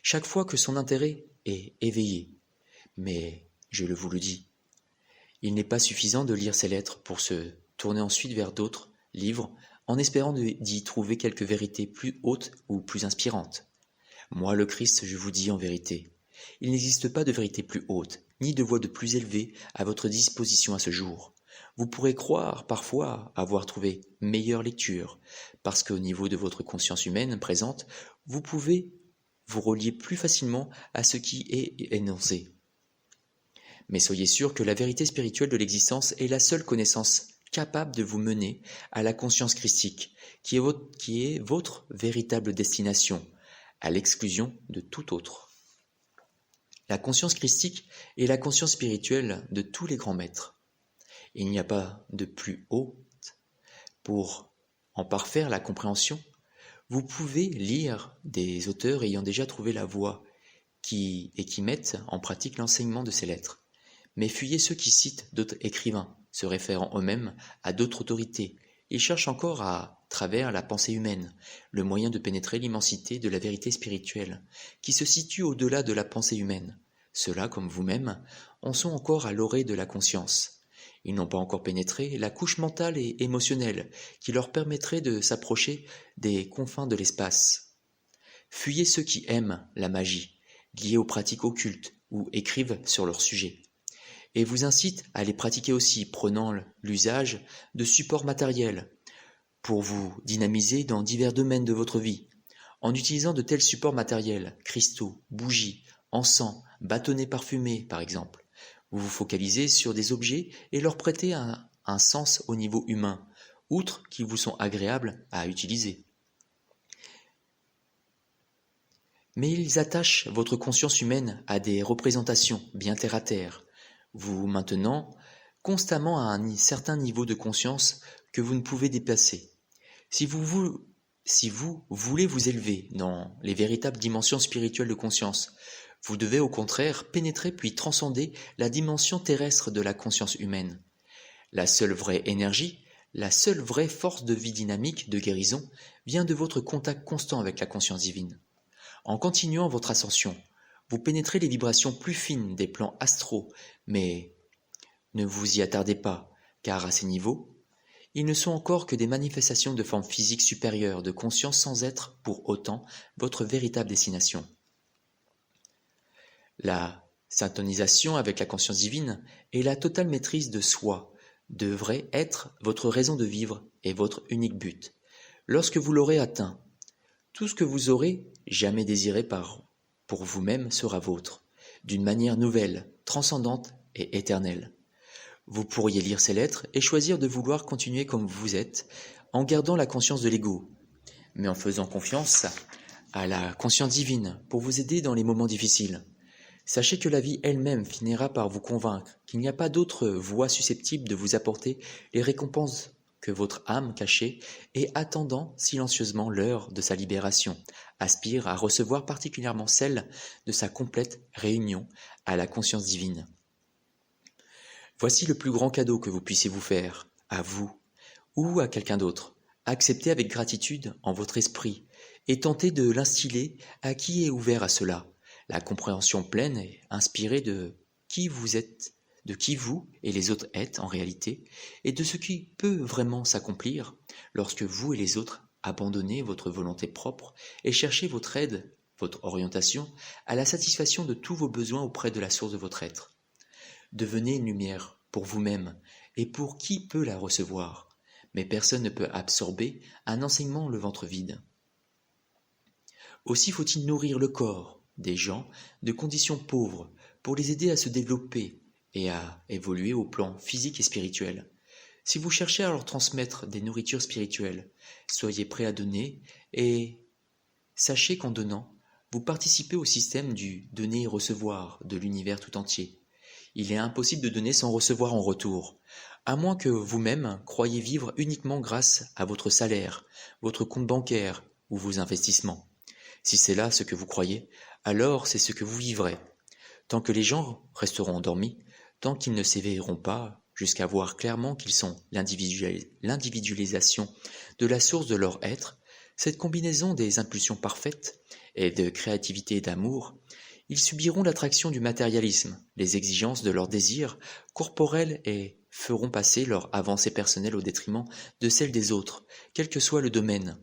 chaque fois que son intérêt est éveillé. Mais, je vous le dis, il n'est pas suffisant de lire ces lettres pour se tourner ensuite vers d'autres livres en espérant d'y trouver quelques vérités plus hautes ou plus inspirantes. Moi, le Christ, je vous dis en vérité, il n'existe pas de vérité plus haute, ni de voie de plus élevée à votre disposition à ce jour. Vous pourrez croire parfois avoir trouvé meilleure lecture, parce qu'au niveau de votre conscience humaine présente, vous pouvez vous relier plus facilement à ce qui est énoncé. Mais soyez sûr que la vérité spirituelle de l'existence est la seule connaissance capable de vous mener à la conscience christique, qui est votre véritable destination, à l'exclusion de tout autre. La conscience christique est la conscience spirituelle de tous les grands maîtres. Il n'y a pas de plus haute. Pour en parfaire la compréhension, vous pouvez lire des auteurs ayant déjà trouvé la voie qui mettent en pratique l'enseignement de ces lettres. Mais fuyez ceux qui citent d'autres écrivains, se référant eux-mêmes à d'autres autorités. Ils cherchent encore à travers la pensée humaine, le moyen de pénétrer l'immensité de la vérité spirituelle, qui se situe au-delà de la pensée humaine. Ceux-là, comme vous-même, en sont encore à l'orée de la conscience. Ils n'ont pas encore pénétré la couche mentale et émotionnelle qui leur permettrait de s'approcher des confins de l'espace. Fuyez ceux qui aiment la magie, liée aux pratiques occultes ou écrivent sur leur sujet, et vous incite à les pratiquer aussi, prenant l'usage de supports matériels pour vous dynamiser dans divers domaines de votre vie, en utilisant de tels supports matériels, cristaux, bougies, encens, bâtonnets parfumés par exemple. Vous vous focalisez sur des objets et leur prêtez un sens au niveau humain, outre qu'ils vous sont agréables à utiliser. Mais ils attachent votre conscience humaine à des représentations bien terre à terre, vous maintenant constamment à un certain niveau de conscience que vous ne pouvez dépasser. Si vous voulez vous élever dans les véritables dimensions spirituelles de conscience, vous devez au contraire pénétrer puis transcender la dimension terrestre de la conscience humaine. La seule vraie énergie, la seule vraie force de vie dynamique, de guérison, vient de votre contact constant avec la conscience divine. En continuant votre ascension, vous pénétrez les vibrations plus fines des plans astraux, mais ne vous y attardez pas, car à ces niveaux, ils ne sont encore que des manifestations de formes physiques supérieures de conscience sans être, pour autant, votre véritable destination. La syntonisation avec la conscience divine et la totale maîtrise de soi devrait être votre raison de vivre et votre unique but. Lorsque vous l'aurez atteint, tout ce que vous aurez jamais désiré pour vous-même sera vôtre, d'une manière nouvelle, transcendante et éternelle. Vous pourriez lire ces lettres et choisir de vouloir continuer comme vous êtes, en gardant la conscience de l'ego, mais en faisant confiance à la conscience divine pour vous aider dans les moments difficiles. Sachez que la vie elle-même finira par vous convaincre qu'il n'y a pas d'autre voie susceptible de vous apporter les récompenses que votre âme cachée et attendant silencieusement l'heure de sa libération aspire à recevoir, particulièrement celle de sa complète réunion à la conscience divine. Voici le plus grand cadeau que vous puissiez vous faire, à vous ou à quelqu'un d'autre. Acceptez avec gratitude en votre esprit et tentez de l'instiller à qui est ouvert à cela. La compréhension pleine et inspirée de qui vous êtes, de qui vous et les autres êtes en réalité, et de ce qui peut vraiment s'accomplir lorsque vous et les autres abandonnez votre volonté propre et cherchez votre aide, votre orientation, à la satisfaction de tous vos besoins auprès de la source de votre être. Devenez une lumière pour vous-même et pour qui peut la recevoir, mais personne ne peut absorber un enseignement le ventre vide. Aussi faut-il nourrir le corps des gens de conditions pauvres pour les aider à se développer et à évoluer au plan physique et spirituel. Si vous cherchez à leur transmettre des nourritures spirituelles, soyez prêts à donner et sachez qu'en donnant, vous participez au système du donner et recevoir de l'univers tout entier. Il est impossible de donner sans recevoir en retour, à moins que vous-même croyiez vivre uniquement grâce à votre salaire, votre compte bancaire ou vos investissements. Si c'est là ce que vous croyez, alors c'est ce que vous vivrez. Tant que les gens resteront endormis, tant qu'ils ne s'éveilleront pas jusqu'à voir clairement qu'ils sont l'individualisation de la source de leur être, cette combinaison des impulsions parfaites et de créativité et d'amour, ils subiront l'attraction du matérialisme, les exigences de leurs désirs corporels et feront passer leur avancée personnelle au détriment de celle des autres, quel que soit le domaine.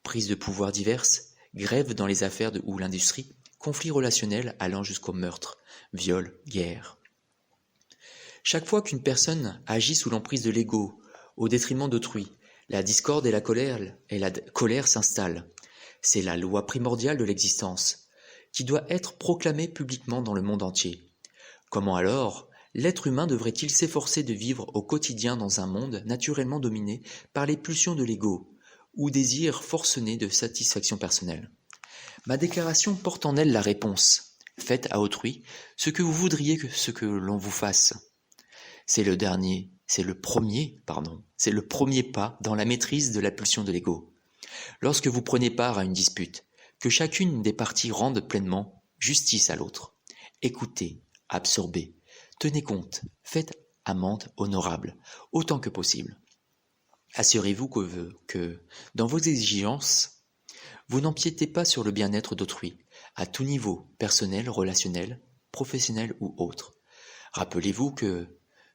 Prises de pouvoir diverses, grèves dans les affaires ou l'industrie, conflits relationnels allant jusqu'au meurtre, viol, guerre. Chaque fois qu'une personne agit sous l'emprise de l'ego, au détriment d'autrui, la discorde et la colère s'installent. C'est la loi primordiale de l'existence, qui doit être proclamée publiquement dans le monde entier. Comment alors l'être humain devrait-il s'efforcer de vivre au quotidien dans un monde naturellement dominé par les pulsions de l'ego, ou désirs forcenés de satisfaction personnelle? Ma déclaration porte en elle la réponse. Faites à autrui ce que vous voudriez que l'on vous fasse. C'est le premier pas dans la maîtrise de la pulsion de l'ego. Lorsque vous prenez part à une dispute, que chacune des parties rende pleinement justice à l'autre. Écoutez, absorbez, tenez compte, faites amende honorable, autant que possible. Assurez-vous que dans vos exigences, vous n'empiétez pas sur le bien-être d'autrui, à tout niveau, personnel, relationnel, professionnel ou autre. Rappelez-vous que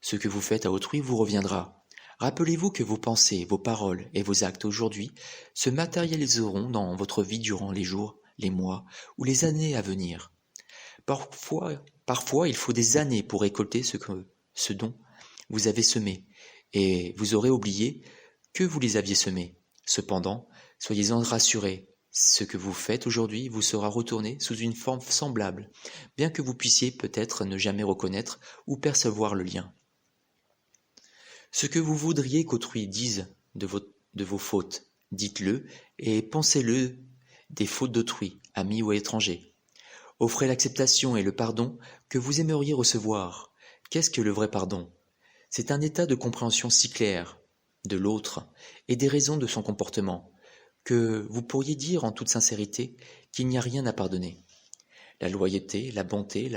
ce que vous faites à autrui vous reviendra. Rappelez-vous que vos pensées, vos paroles et vos actes aujourd'hui se matérialiseront dans votre vie durant les jours, les mois ou les années à venir. Parfois, il faut des années pour récolter ce dont vous avez semé, et vous aurez oublié que vous les aviez semés. Cependant, soyez-en rassurés, ce que vous faites aujourd'hui vous sera retourné sous une forme semblable, bien que vous puissiez peut-être ne jamais reconnaître ou percevoir le lien. Ce que vous voudriez qu'autrui dise de vos fautes, dites-le et pensez-le des fautes d'autrui, amis ou étrangers. Offrez l'acceptation et le pardon que vous aimeriez recevoir. Qu'est-ce que le vrai pardon? C'est un état de compréhension si clair de l'autre et des raisons de son comportement que vous pourriez dire en toute sincérité qu'il n'y a rien à pardonner. La loyauté, la bonté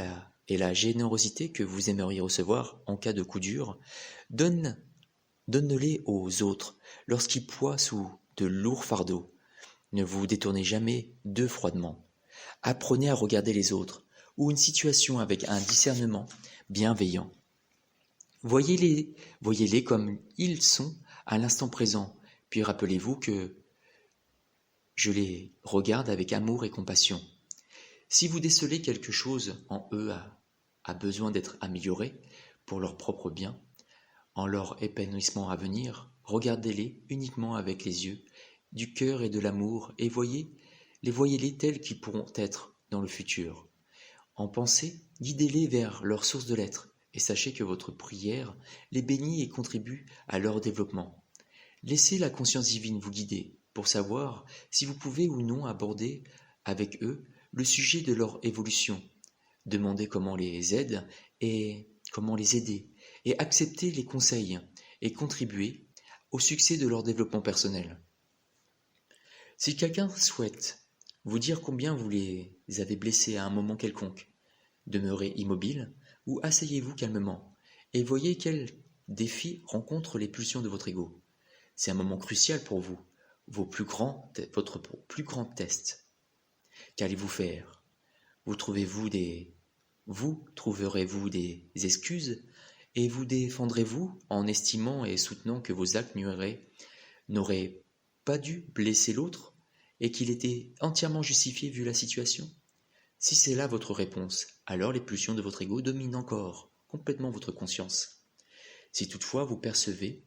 et la générosité que vous aimeriez recevoir en cas de coup dur, donne-les aux autres lorsqu'ils ploient sous de lourds fardeaux. Ne vous détournez jamais d'eux froidement. Apprenez à regarder les autres ou une situation avec un discernement bienveillant. Voyez-les comme ils sont à l'instant présent, puis rappelez-vous que je les regarde avec amour et compassion. Si vous décelez quelque chose en eux a besoin d'être amélioré pour leur propre bien, en leur épanouissement à venir, regardez-les uniquement avec les yeux du cœur et de l'amour et voyez-les tels qu'ils pourront être dans le futur. En pensée, guidez-les vers leur source de l'être et sachez que votre prière les bénit et contribue à leur développement. Laissez la conscience divine vous guider pour savoir si vous pouvez ou non aborder avec eux le sujet de leur évolution. Demandez comment les aide et comment les aider et acceptez les conseils et contribuer au succès de leur développement personnel. Si quelqu'un souhaite vous dire combien vous les avez blessés à un moment quelconque, demeurez immobile ou asseyez-vous calmement et voyez quels défis rencontrent les pulsions de votre ego. C'est un moment crucial pour vous, votre plus grand test. Qu'allez-vous faire? Vous trouverez-vous des excuses et vous défendrez-vous en estimant et soutenant que vos actes n'auraient pas dû blesser l'autre et qu'il était entièrement justifié vu la situation? Si c'est là votre réponse, alors les pulsions de votre ego dominent encore complètement votre conscience. Si toutefois vous percevez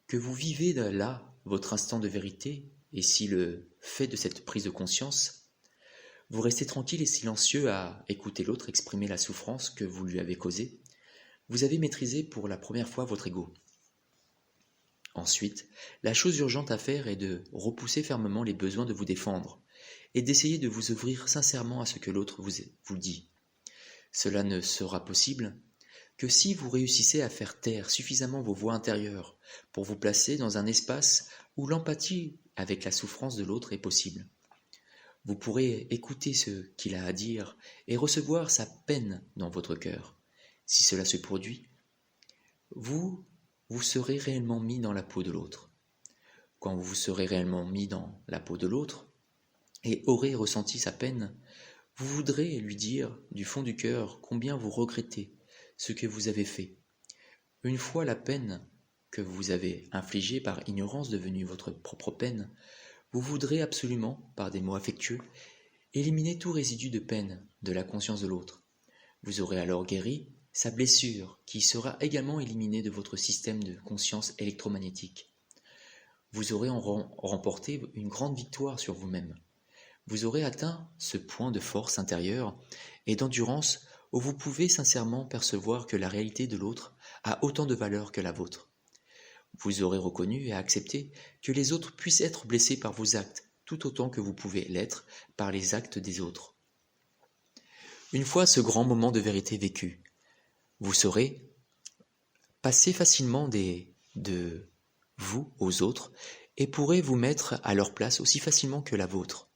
que vous vivez là votre instant de vérité, et si le fait de cette prise de conscience, vous restez tranquille et silencieux à écouter l'autre exprimer la souffrance que vous lui avez causée, vous avez maîtrisé pour la première fois votre ego. Ensuite, la chose urgente à faire est de repousser fermement les besoins de vous défendre et d'essayer de vous ouvrir sincèrement à ce que l'autre vous dit. Cela ne sera possible que si vous réussissez à faire taire suffisamment vos voix intérieures pour vous placer dans un espace où l'empathie avec la souffrance de l'autre est possible. Vous pourrez écouter ce qu'il a à dire et recevoir sa peine dans votre cœur. Si cela se produit, vous serez réellement mis dans la peau de l'autre. Quand vous serez réellement mis dans la peau de l'autre et aurez ressenti sa peine, vous voudrez lui dire du fond du cœur combien vous regrettez ce que vous avez fait. Une fois la peine que vous avez infligée par ignorance devenue votre propre peine, vous voudrez absolument, par des mots affectueux, éliminer tout résidu de peine de la conscience de l'autre. Vous aurez alors guéri sa blessure qui sera également éliminée de votre système de conscience électromagnétique. Vous aurez remporté une grande victoire sur vous-même. Vous aurez atteint ce point de force intérieure et d'endurance où vous pouvez sincèrement percevoir que la réalité de l'autre a autant de valeur que la vôtre. Vous aurez reconnu et accepté que les autres puissent être blessés par vos actes, tout autant que vous pouvez l'être par les actes des autres. Une fois ce grand moment de vérité vécu, vous saurez passer facilement de vous aux autres et pourrez vous mettre à leur place aussi facilement qu'à la vôtre.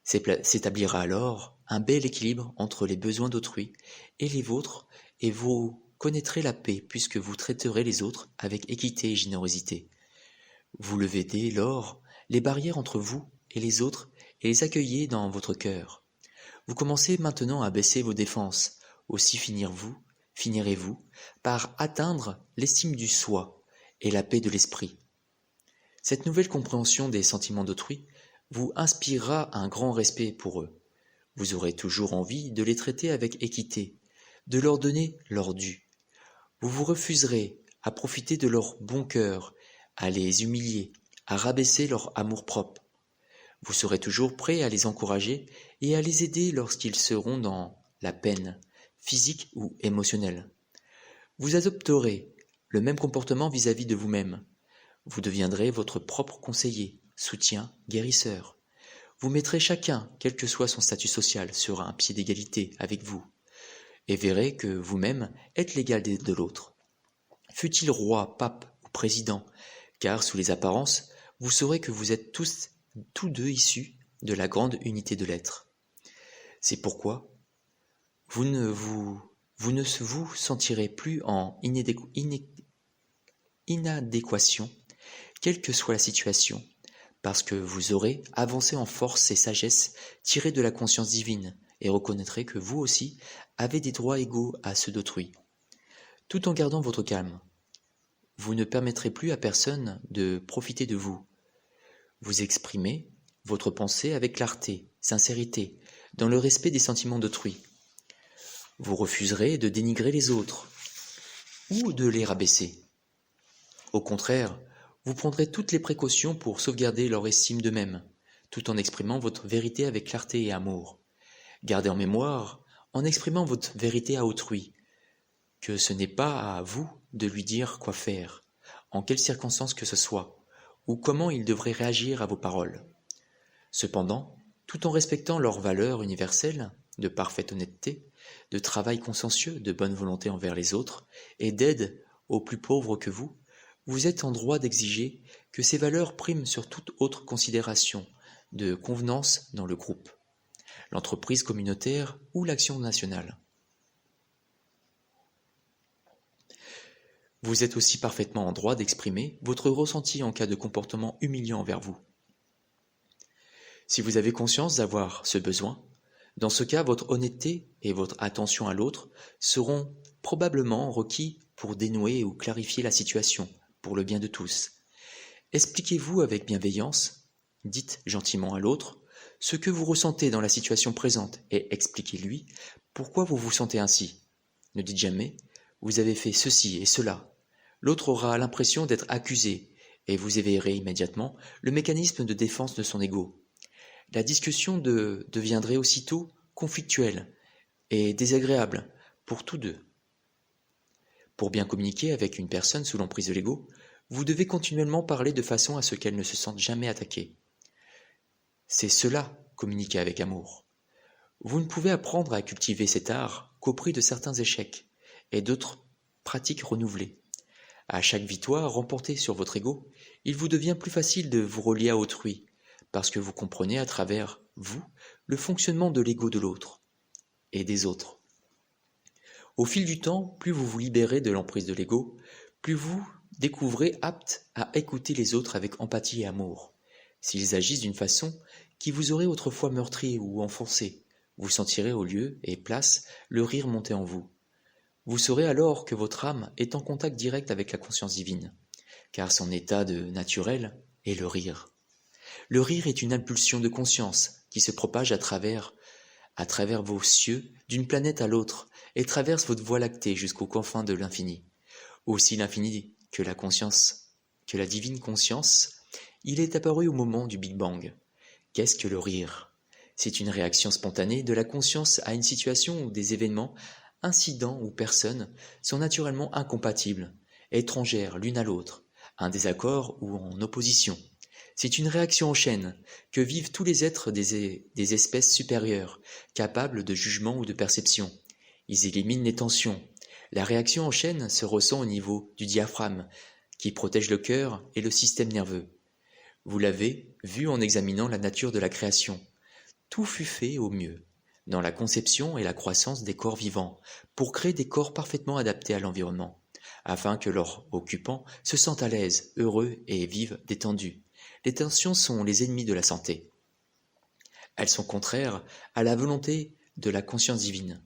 S'établira alors un bel équilibre entre les besoins d'autrui et les vôtres et vous connaîtrez la paix puisque vous traiterez les autres avec équité et générosité. Vous levez dès lors les barrières entre vous et les autres et les accueillez dans votre cœur. Vous commencez maintenant à baisser vos défenses, aussi finirez-vous par atteindre l'estime du soi et la paix de l'esprit. Cette nouvelle compréhension des sentiments d'autrui vous inspirera un grand respect pour eux. Vous aurez toujours envie de les traiter avec équité, de leur donner leur dû. Vous vous refuserez à profiter de leur bon cœur, à les humilier, à rabaisser leur amour-propre. Vous serez toujours prêt à les encourager et à les aider lorsqu'ils seront dans la peine, physique ou émotionnelle. Vous adopterez le même comportement vis-à-vis de vous-même. Vous deviendrez votre propre conseiller, soutien, guérisseur. Vous mettrez chacun, quel que soit son statut social, sur un pied d'égalité avec vous, et verrez que vous-même êtes l'égal de l'autre. Fût-il roi, pape ou président, car sous les apparences, vous saurez que vous êtes tous deux issus de la grande unité de l'être. C'est pourquoi vous ne vous sentirez plus en inadéquation, quelle que soit la situation, parce que vous aurez avancé en force et sagesse tirée de la conscience divine et reconnaîtrez que vous aussi avez des droits égaux à ceux d'autrui. Tout en gardant votre calme, vous ne permettrez plus à personne de profiter de vous. Vous exprimez votre pensée avec clarté, sincérité, dans le respect des sentiments d'autrui. Vous refuserez de dénigrer les autres ou de les rabaisser. Au contraire, vous prendrez toutes les précautions pour sauvegarder leur estime d'eux-mêmes, tout en exprimant votre vérité avec clarté et amour. Gardez en mémoire, en exprimant votre vérité à autrui, que ce n'est pas à vous de lui dire quoi faire, en quelles circonstances que ce soit, ou comment il devrait réagir à vos paroles. Cependant, tout en respectant leurs valeurs universelles, de parfaite honnêteté, de travail consciencieux, de bonne volonté envers les autres, et d'aide aux plus pauvres que vous êtes en droit d'exiger que ces valeurs priment sur toute autre considération de convenance dans le groupe, l'entreprise communautaire ou l'action nationale. Vous êtes aussi parfaitement en droit d'exprimer votre ressenti en cas de comportement humiliant envers vous. Si vous avez conscience d'avoir ce besoin, dans ce cas, votre honnêteté et votre attention à l'autre seront probablement requis pour dénouer ou clarifier la situation, pour le bien de tous. Expliquez-vous avec bienveillance, dites gentiment à l'autre ce que vous ressentez dans la situation présente et expliquez-lui pourquoi vous vous sentez ainsi. Ne dites jamais « vous avez fait ceci et cela ». L'autre aura l'impression d'être accusé et vous éveillerez immédiatement le mécanisme de défense de son ego. La discussion deviendrait aussitôt conflictuelle et désagréable pour tous deux. Pour bien communiquer avec une personne sous l'emprise de l'ego, vous devez continuellement parler de façon à ce qu'elle ne se sente jamais attaquée. C'est cela, communiquer avec amour. Vous ne pouvez apprendre à cultiver cet art qu'au prix de certains échecs et d'autres pratiques renouvelées. À chaque victoire remportée sur votre ego, il vous devient plus facile de vous relier à autrui, parce que vous comprenez à travers vous le fonctionnement de l'ego de l'autre et des autres. Au fil du temps, plus vous vous libérez de l'emprise de l'ego, plus vous découvrez apte à écouter les autres avec empathie et amour. S'ils agissent d'une façon qui vous aurait autrefois meurtri ou enfoncé, vous sentirez au lieu et place le rire monter en vous. Vous saurez alors que votre âme est en contact direct avec la conscience divine, car son état de naturel est le rire. Le rire est une impulsion de conscience qui se propage à travers vos cieux d'une planète à l'autre et traverse votre voie lactée jusqu'aux confins de l'infini. Aussi l'infini que la divine conscience, il est apparu au moment du Big Bang. Qu'est-ce que le rire? C'est une réaction spontanée de la conscience à une situation où des événements, incidents ou personnes sont naturellement incompatibles, étrangères l'une à l'autre, un désaccord ou en opposition. C'est une réaction en chaîne que vivent tous les êtres des espèces supérieures, capables de jugement ou de perception. Ils éliminent les tensions. La réaction en chaîne se ressent au niveau du diaphragme, qui protège le cœur et le système nerveux. Vous l'avez vu en examinant la nature de la création. Tout fut fait au mieux, dans la conception et la croissance des corps vivants, pour créer des corps parfaitement adaptés à l'environnement, afin que leurs occupants se sentent à l'aise, heureux et vivent détendus. Les tensions sont les ennemis de la santé. Elles sont contraires à la volonté de la conscience divine.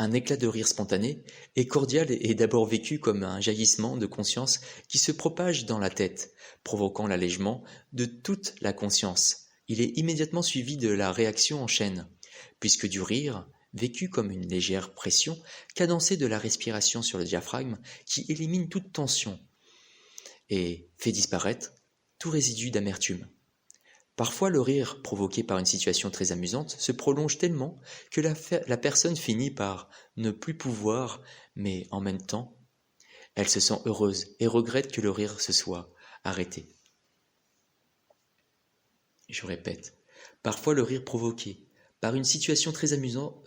Un éclat de rire spontané et cordial est d'abord vécu comme un jaillissement de conscience qui se propage dans la tête, provoquant l'allègement de toute la conscience. Il est immédiatement suivi de la réaction en chaîne, puisque du rire, vécu comme une légère pression, cadencée de la respiration sur le diaphragme qui élimine toute tension et fait disparaître tout résidu d'amertume. Parfois le rire provoqué par une situation très amusante se prolonge tellement que la personne finit par ne plus pouvoir, mais en même temps, elle se sent heureuse et regrette que le rire se soit arrêté. Je répète, parfois le rire provoqué par une situation très amusante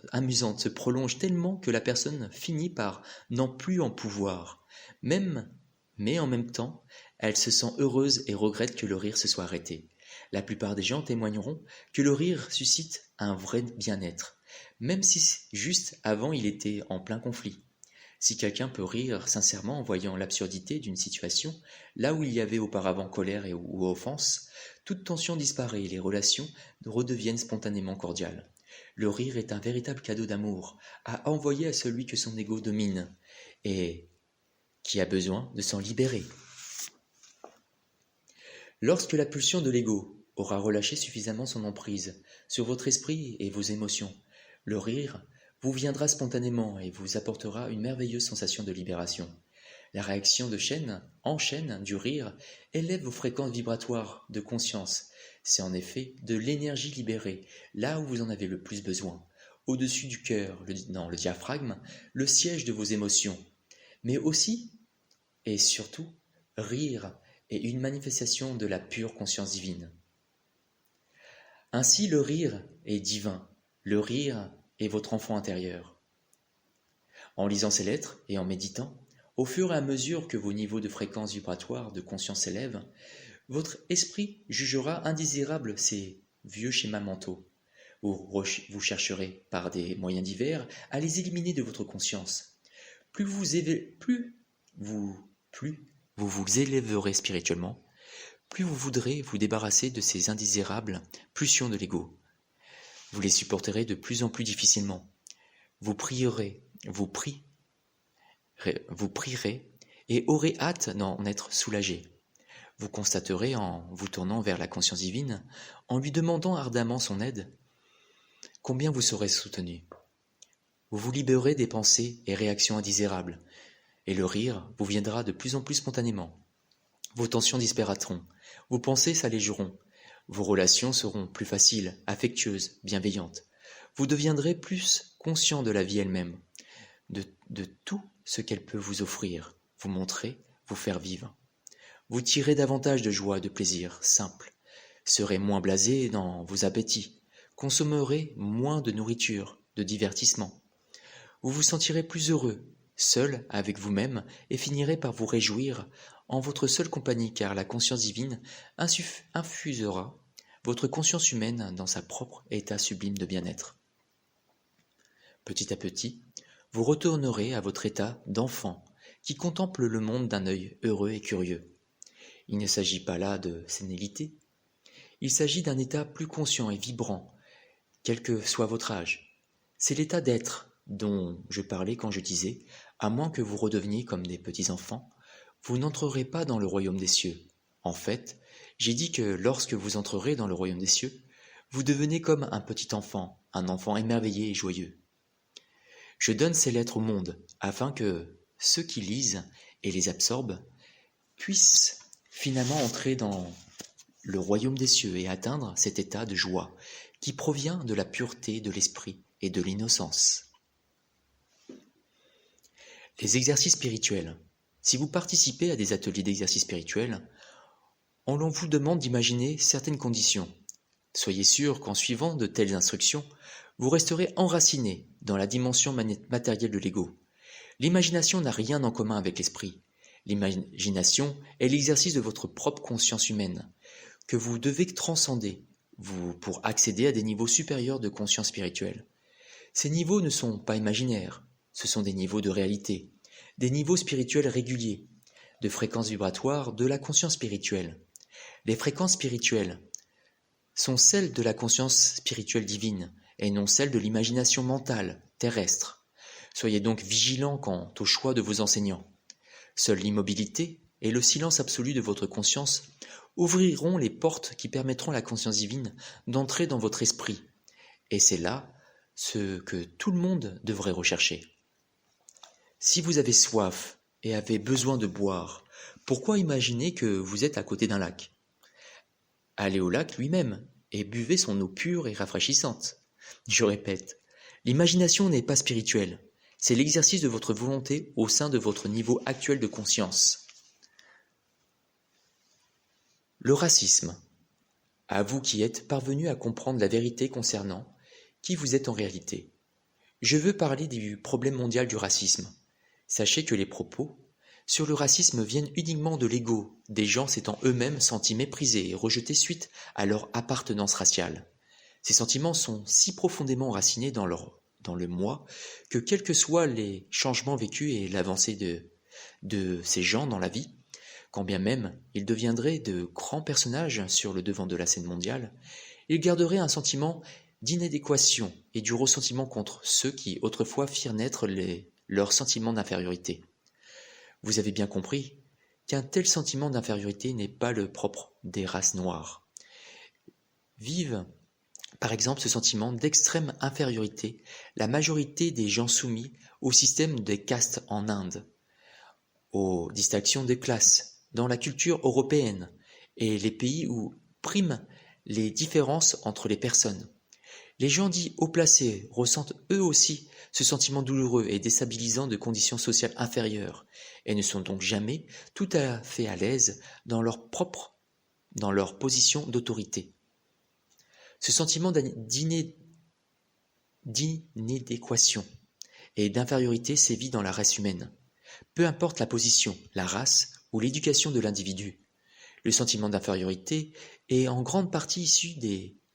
se prolonge tellement que la personne finit par n'en plus en pouvoir, mais en même temps, elle se sent heureuse et regrette que le rire se soit arrêté. La plupart des gens témoigneront que le rire suscite un vrai bien-être, même si juste avant il était en plein conflit. Si quelqu'un peut rire sincèrement en voyant l'absurdité d'une situation, là où il y avait auparavant colère ou offense, toute tension disparaît et les relations redeviennent spontanément cordiales. Le rire est un véritable cadeau d'amour à envoyer à celui que son ego domine et qui a besoin de s'en libérer. Lorsque la pulsion de l'ego aura relâché suffisamment son emprise sur votre esprit et vos émotions, le rire vous viendra spontanément et vous apportera une merveilleuse sensation de libération. La réaction de chaîne, en chaîne, du rire élève vos fréquences vibratoires de conscience. C'est en effet de l'énergie libérée, là où vous en avez le plus besoin, au-dessus du cœur, le diaphragme, le siège de vos émotions. Mais aussi, et surtout, rire est une manifestation de la pure conscience divine. Ainsi, le rire est divin, le rire est votre enfant intérieur. En lisant ces lettres et en méditant, au fur et à mesure que vos niveaux de fréquence vibratoire de conscience s'élèvent, votre esprit jugera indésirables ces vieux schémas mentaux. Vous chercherez, par des moyens divers, à les éliminer de votre conscience. Plus vous vous élèverez spirituellement, plus vous voudrez vous débarrasser de ces indésirables pulsions de l'ego. Vous les supporterez de plus en plus difficilement. Vous prierez et aurez hâte d'en être soulagé. Vous constaterez en vous tournant vers la conscience divine, en lui demandant ardemment son aide, combien vous serez soutenu. Vous vous libérerez des pensées et réactions indésirables, et le rire vous viendra de plus en plus spontanément. Vos tensions disparaîtront, vos pensées s'allégeront, vos relations seront plus faciles, affectueuses, bienveillantes. Vous deviendrez plus conscient de la vie elle-même, de tout ce qu'elle peut vous offrir, vous montrer, vous faire vivre. Vous tirerez davantage de joie, de plaisir simple, serez moins blasé dans vos appétits, consommerez moins de nourriture, de divertissement. Vous vous sentirez plus heureux, seul avec vous-même, et finirez par vous réjouir en votre seule compagnie, car la conscience divine infusera votre conscience humaine dans sa propre état sublime de bien-être. Petit à petit, vous retournerez à votre état d'enfant qui contemple le monde d'un œil heureux et curieux. Il ne s'agit pas là de sénilité, il s'agit d'un état plus conscient et vibrant, quel que soit votre âge. C'est l'état d'être dont je parlais quand je disais « à moins que vous redeveniez comme des petits-enfants, vous n'entrerez pas dans le royaume des cieux ». En fait, j'ai dit que lorsque vous entrerez dans le royaume des cieux, vous devenez comme un petit enfant, un enfant émerveillé et joyeux. Je donne ces lettres au monde afin que ceux qui lisent et les absorbent puissent finalement entrer dans le royaume des cieux et atteindre cet état de joie qui provient de la pureté de l'esprit et de l'innocence. Les exercices spirituels. Si vous participez à des ateliers d'exercices spirituels, on vous demande d'imaginer certaines conditions. Soyez sûr qu'en suivant de telles instructions, vous resterez enraciné dans la dimension matérielle de l'ego. L'imagination n'a rien en commun avec l'esprit. L'imagination est l'exercice de votre propre conscience humaine, que vous devez transcender pour accéder à des niveaux supérieurs de conscience spirituelle. Ces niveaux ne sont pas imaginaires, ce sont des niveaux de réalité, des niveaux spirituels réguliers, de fréquences vibratoires de la conscience spirituelle. Les fréquences spirituelles sont celles de la conscience spirituelle divine et non celles de l'imagination mentale, terrestre. Soyez donc vigilants quant au choix de vos enseignants. Seule l'immobilité et le silence absolu de votre conscience ouvriront les portes qui permettront à la conscience divine d'entrer dans votre esprit. Et c'est là ce que tout le monde devrait rechercher. Si vous avez soif et avez besoin de boire, pourquoi imaginer que vous êtes à côté d'un lac ? Allez au lac lui-même et buvez son eau pure et rafraîchissante. Je répète, l'imagination n'est pas spirituelle, c'est l'exercice de votre volonté au sein de votre niveau actuel de conscience. Le racisme. À vous qui êtes parvenus à comprendre la vérité concernant qui vous êtes en réalité. Je veux parler du problème mondial du racisme. Sachez que les propos sur le racisme viennent uniquement de l'ego, des gens s'étant eux-mêmes sentis méprisés et rejetés suite à leur appartenance raciale. Ces sentiments sont si profondément enracinés dans leur dans le moi que quels que soient les changements vécus et l'avancée de ces gens dans la vie, quand bien même ils deviendraient de grands personnages sur le devant de la scène mondiale, ils garderaient un sentiment d'inadéquation et du ressentiment contre ceux qui autrefois firent naître leurs sentiments d'infériorité. Vous avez bien compris qu'un tel sentiment d'infériorité n'est pas le propre des races noires. Vivent, par exemple, ce sentiment d'extrême infériorité la majorité des gens soumis au système des castes en Inde, aux distinctions de classe, dans la culture européenne et les pays où priment les différences entre les personnes. Les gens dits haut placés ressentent eux aussi ce sentiment douloureux et déstabilisant de conditions sociales inférieures et ne sont donc jamais tout à fait à l'aise dans leur position d'autorité. Ce sentiment d'inadéquation et d'infériorité sévit dans la race humaine. Peu importe la position, la race ou l'éducation de l'individu, le sentiment d'infériorité est en grande partie issu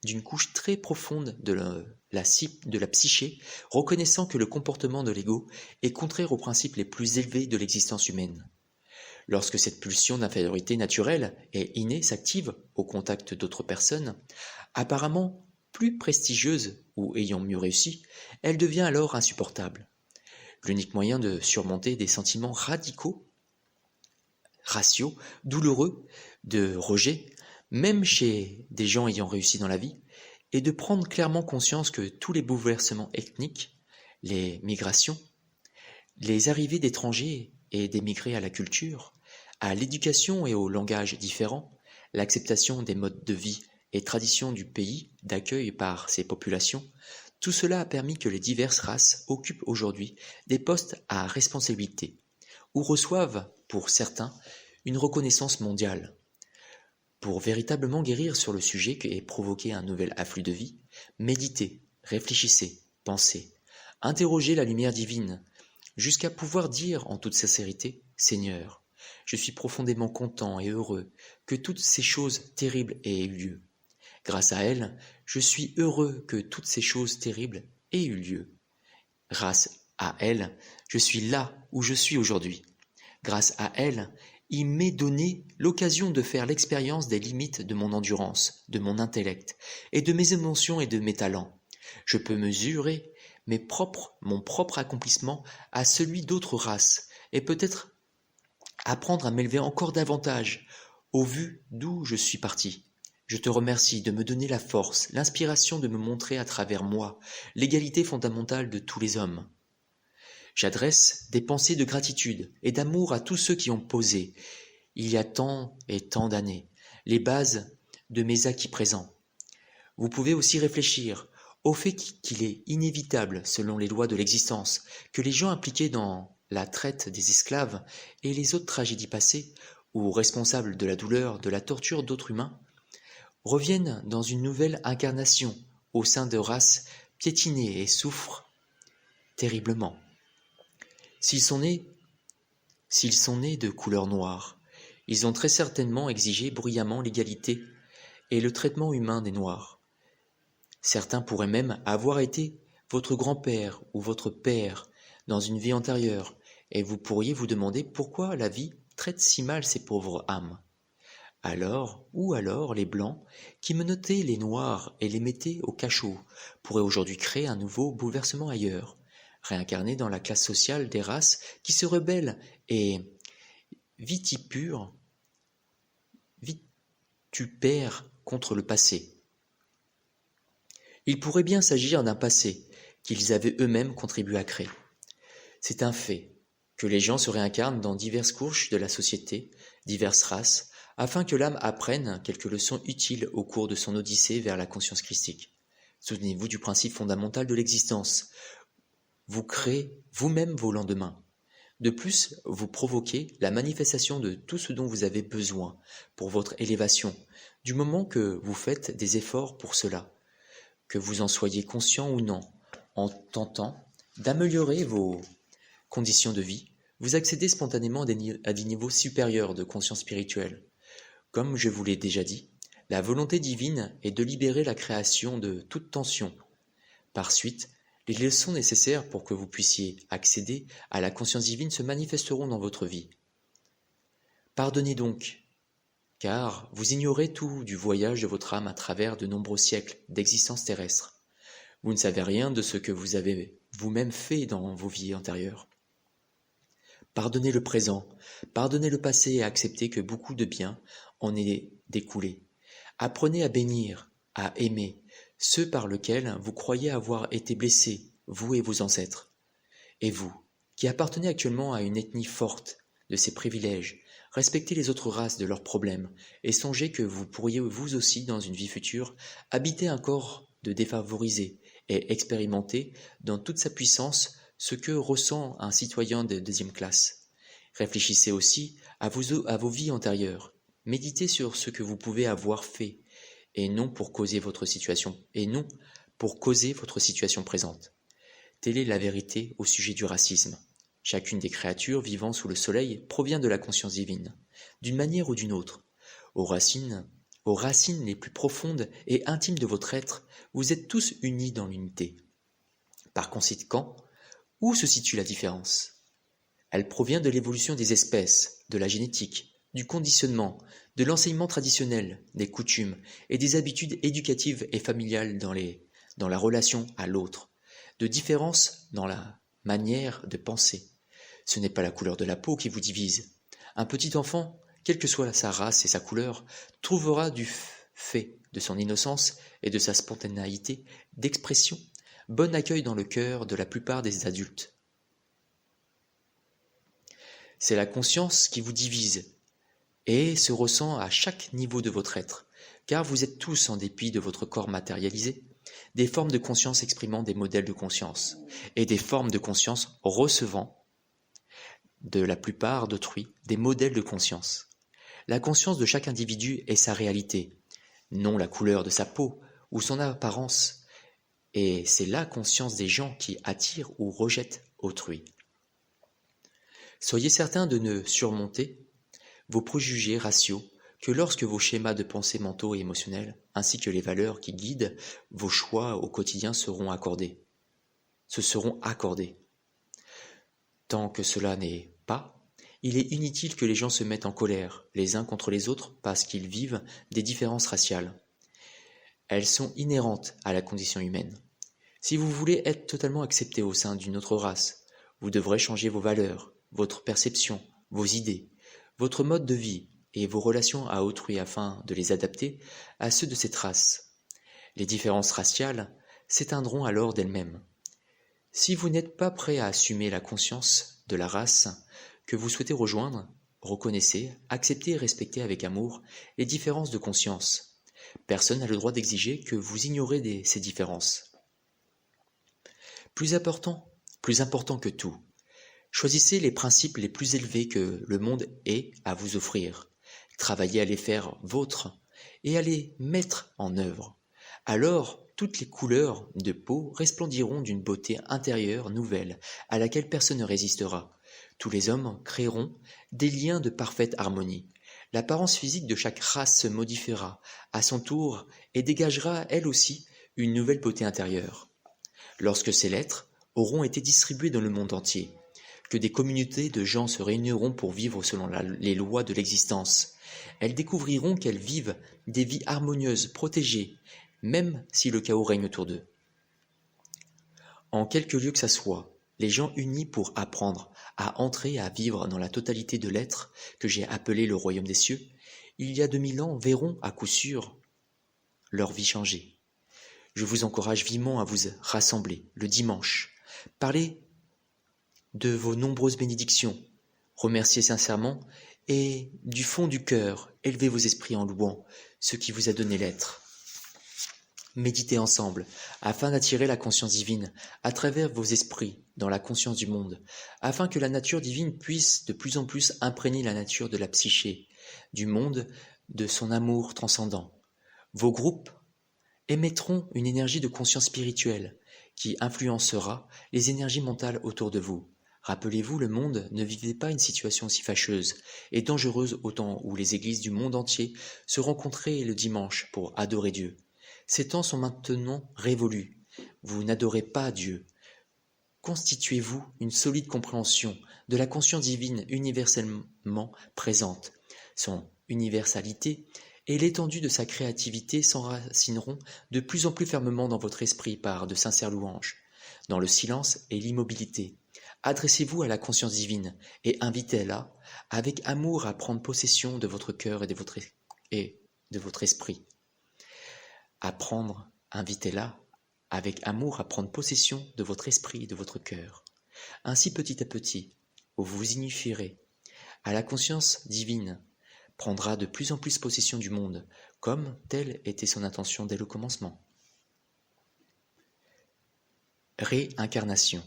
d'une couche très profonde de la psyché, reconnaissant que le comportement de l'ego est contraire aux principes les plus élevés de l'existence humaine. Lorsque cette pulsion d'infériorité naturelle et innée s'active au contact d'autres personnes, apparemment plus prestigieuses ou ayant mieux réussi, elle devient alors insupportable. L'unique moyen de surmonter des sentiments ratiaux, douloureux, de rejet, même chez des gens ayant réussi dans la vie, est de prendre clairement conscience que tous les bouleversements ethniques, les migrations, les arrivées d'étrangers et d'émigrés à la culture, à l'éducation et au langage différents, l'acceptation des modes de vie et traditions du pays d'accueil par ces populations, tout cela a permis que les diverses races occupent aujourd'hui des postes à responsabilité, ou reçoivent, pour certains, une reconnaissance mondiale. Pour véritablement guérir sur le sujet et provoquer un nouvel afflux de vie, méditez, réfléchissez, pensez, interrogez la lumière divine, jusqu'à pouvoir dire en toute sincérité, Seigneur, je suis profondément content et heureux que toutes ces choses terribles aient eu lieu. Grâce à elles, je suis heureux que toutes ces choses terribles aient eu lieu. Grâce à elles, je suis là où je suis aujourd'hui. Grâce à elles, il m'est donné l'occasion de faire l'expérience des limites de mon endurance, de mon intellect, et de mes émotions et de mes talents. Je peux mesurer mon propre accomplissement à celui d'autres races, et peut-être apprendre à m'élever encore davantage, au vu d'où je suis parti. Je te remercie de me donner la force, l'inspiration de me montrer à travers moi l'égalité fondamentale de tous les hommes. J'adresse des pensées de gratitude et d'amour à tous ceux qui ont posé, il y a tant et tant d'années, les bases de mes acquis présents. Vous pouvez aussi réfléchir au fait qu'il est inévitable, selon les lois de l'existence, que les gens impliqués dans la traite des esclaves et les autres tragédies passées, ou responsables de la douleur, de la torture d'autres humains, reviennent dans une nouvelle incarnation au sein de races piétinées et souffrent terriblement. S'ils sont nés de couleur noire, ils ont très certainement exigé bruyamment l'égalité et le traitement humain des Noirs. Certains pourraient même avoir été votre grand-père ou votre père dans une vie antérieure, et vous pourriez vous demander pourquoi la vie traite si mal ces pauvres âmes. Alors les Blancs, qui menottaient les Noirs et les mettaient au cachot, pourraient aujourd'hui créer un nouveau bouleversement ailleurs, réincarner dans la classe sociale des races qui se rebellent et vitupèrent contre le passé. Il pourrait bien s'agir d'un passé qu'ils avaient eux-mêmes contribué à créer. C'est un fait que les gens se réincarnent dans diverses couches de la société, diverses races, afin que l'âme apprenne quelques leçons utiles au cours de son odyssée vers la conscience christique. Souvenez-vous du principe fondamental de l'existence. Vous créez vous-même vos lendemains. De plus, vous provoquez la manifestation de tout ce dont vous avez besoin pour votre élévation, du moment que vous faites des efforts pour cela, que vous en soyez conscient ou non, en tentant d'améliorer vos conditions de vie, vous accédez spontanément à des niveaux supérieurs de conscience spirituelle. Comme je vous l'ai déjà dit, la volonté divine est de libérer la création de toute tension. Par suite, Les leçons nécessaires pour que vous puissiez accéder à la conscience divine se manifesteront dans votre vie. Pardonnez donc, car vous ignorez tout du voyage de votre âme à travers de nombreux siècles d'existence terrestre. Vous ne savez rien de ce que vous avez vous-même fait dans vos vies antérieures. Pardonnez le présent, pardonnez le passé et acceptez que beaucoup de bien en est découlé. Apprenez à bénir, à aimer ceux par lesquels vous croyez avoir été blessés, vous et vos ancêtres. Et vous, qui appartenez actuellement à une ethnie forte de ses privilèges, respectez les autres races de leurs problèmes et songez que vous pourriez vous aussi, dans une vie future, habiter un corps de défavorisés et expérimenter dans toute sa puissance ce que ressent un citoyen de deuxième classe. Réfléchissez aussi à vos vies antérieures. Méditez sur ce que vous pouvez avoir fait et non pour causer votre situation présente. Telle est la vérité au sujet du racisme. Chacune des créatures vivant sous le soleil provient de la conscience divine, d'une manière ou d'une autre. Aux racines les plus profondes et intimes de votre être, vous êtes tous unis dans l'unité. Par conséquent, où se situe la différence? Elle provient de l'évolution des espèces, de la génétique, du conditionnement, de l'enseignement traditionnel, des coutumes et des habitudes éducatives et familiales dans la relation à l'autre, de différences dans la manière de penser. Ce n'est pas la couleur de la peau qui vous divise. Un petit enfant, quelle que soit sa race et sa couleur, trouvera du fait de son innocence et de sa spontanéité d'expression bon accueil dans le cœur de la plupart des adultes. C'est la conscience qui vous divise et se ressent à chaque niveau de votre être, car vous êtes tous, en dépit de votre corps matérialisé, des formes de conscience exprimant des modèles de conscience, et des formes de conscience recevant de la plupart d'autrui des modèles de conscience. La conscience de chaque individu est sa réalité, non la couleur de sa peau ou son apparence, et c'est la conscience des gens qui attire ou rejette autrui. Soyez certain de ne surmonter vos préjugés raciaux que lorsque vos schémas de pensée mentaux et émotionnels, ainsi que les valeurs qui guident vos choix au quotidien se seront accordés. Tant que cela n'est pas, il est inutile que les gens se mettent en colère les uns contre les autres parce qu'ils vivent des différences raciales. Elles sont inhérentes à la condition humaine. Si vous voulez être totalement accepté au sein d'une autre race, vous devrez changer vos valeurs, votre perception, vos idées, votre mode de vie et vos relations à autrui afin de les adapter à ceux de cette race. Les différences raciales s'éteindront alors d'elles-mêmes. Si vous n'êtes pas prêt à assumer la conscience de la race que vous souhaitez rejoindre, reconnaissez, acceptez et respectez avec amour les différences de conscience. Personne n'a le droit d'exiger que vous ignorez ces différences. Plus important que tout, choisissez les principes les plus élevés que le monde ait à vous offrir. Travaillez à les faire vôtres et à les mettre en œuvre. Alors, toutes les couleurs de peau resplendiront d'une beauté intérieure nouvelle à laquelle personne ne résistera. Tous les hommes créeront des liens de parfaite harmonie. L'apparence physique de chaque race se modifiera à son tour et dégagera elle aussi une nouvelle beauté intérieure. Lorsque ces lettres auront été distribuées dans le monde entier, que des communautés de gens se réuniront pour vivre selon les lois de l'existence, elles découvriront qu'elles vivent des vies harmonieuses, protégées, même si le chaos règne autour d'eux. En quelque lieu que ça soit, les gens unis pour apprendre à entrer et à vivre dans la totalité de l'être que j'ai appelé le royaume des cieux, il y a 2000 ans verront à coup sûr leur vie changer. Je vous encourage vivement à vous rassembler le dimanche, parlez de vos nombreuses bénédictions, remerciez sincèrement et du fond du cœur, élevez vos esprits en louant ce qui vous a donné l'être. Méditez ensemble, afin d'attirer la conscience divine à travers vos esprits dans la conscience du monde, afin que la nature divine puisse de plus en plus imprégner la nature de la psyché, du monde, de son amour transcendant. Vos groupes émettront une énergie de conscience spirituelle qui influencera les énergies mentales autour de vous. Rappelez-vous, le monde ne vivait pas une situation aussi fâcheuse et dangereuse au temps où les églises du monde entier se rencontraient le dimanche pour adorer Dieu. Ces temps sont maintenant révolus. Vous n'adorez pas Dieu, constituez-vous une solide compréhension de la conscience divine universellement présente. Son universalité et l'étendue de sa créativité s'enracineront de plus en plus fermement dans votre esprit par de sincères louanges. Dans le silence et l'immobilité, adressez-vous à la conscience divine et invitez-la avec amour à prendre possession de votre cœur et de votre esprit. Invitez-la avec amour à prendre possession de votre esprit et de votre cœur. Ainsi, petit à petit, vous vous unifierez à la conscience divine, prendra de plus en plus possession du monde, comme telle était son intention dès le commencement. Réincarnation.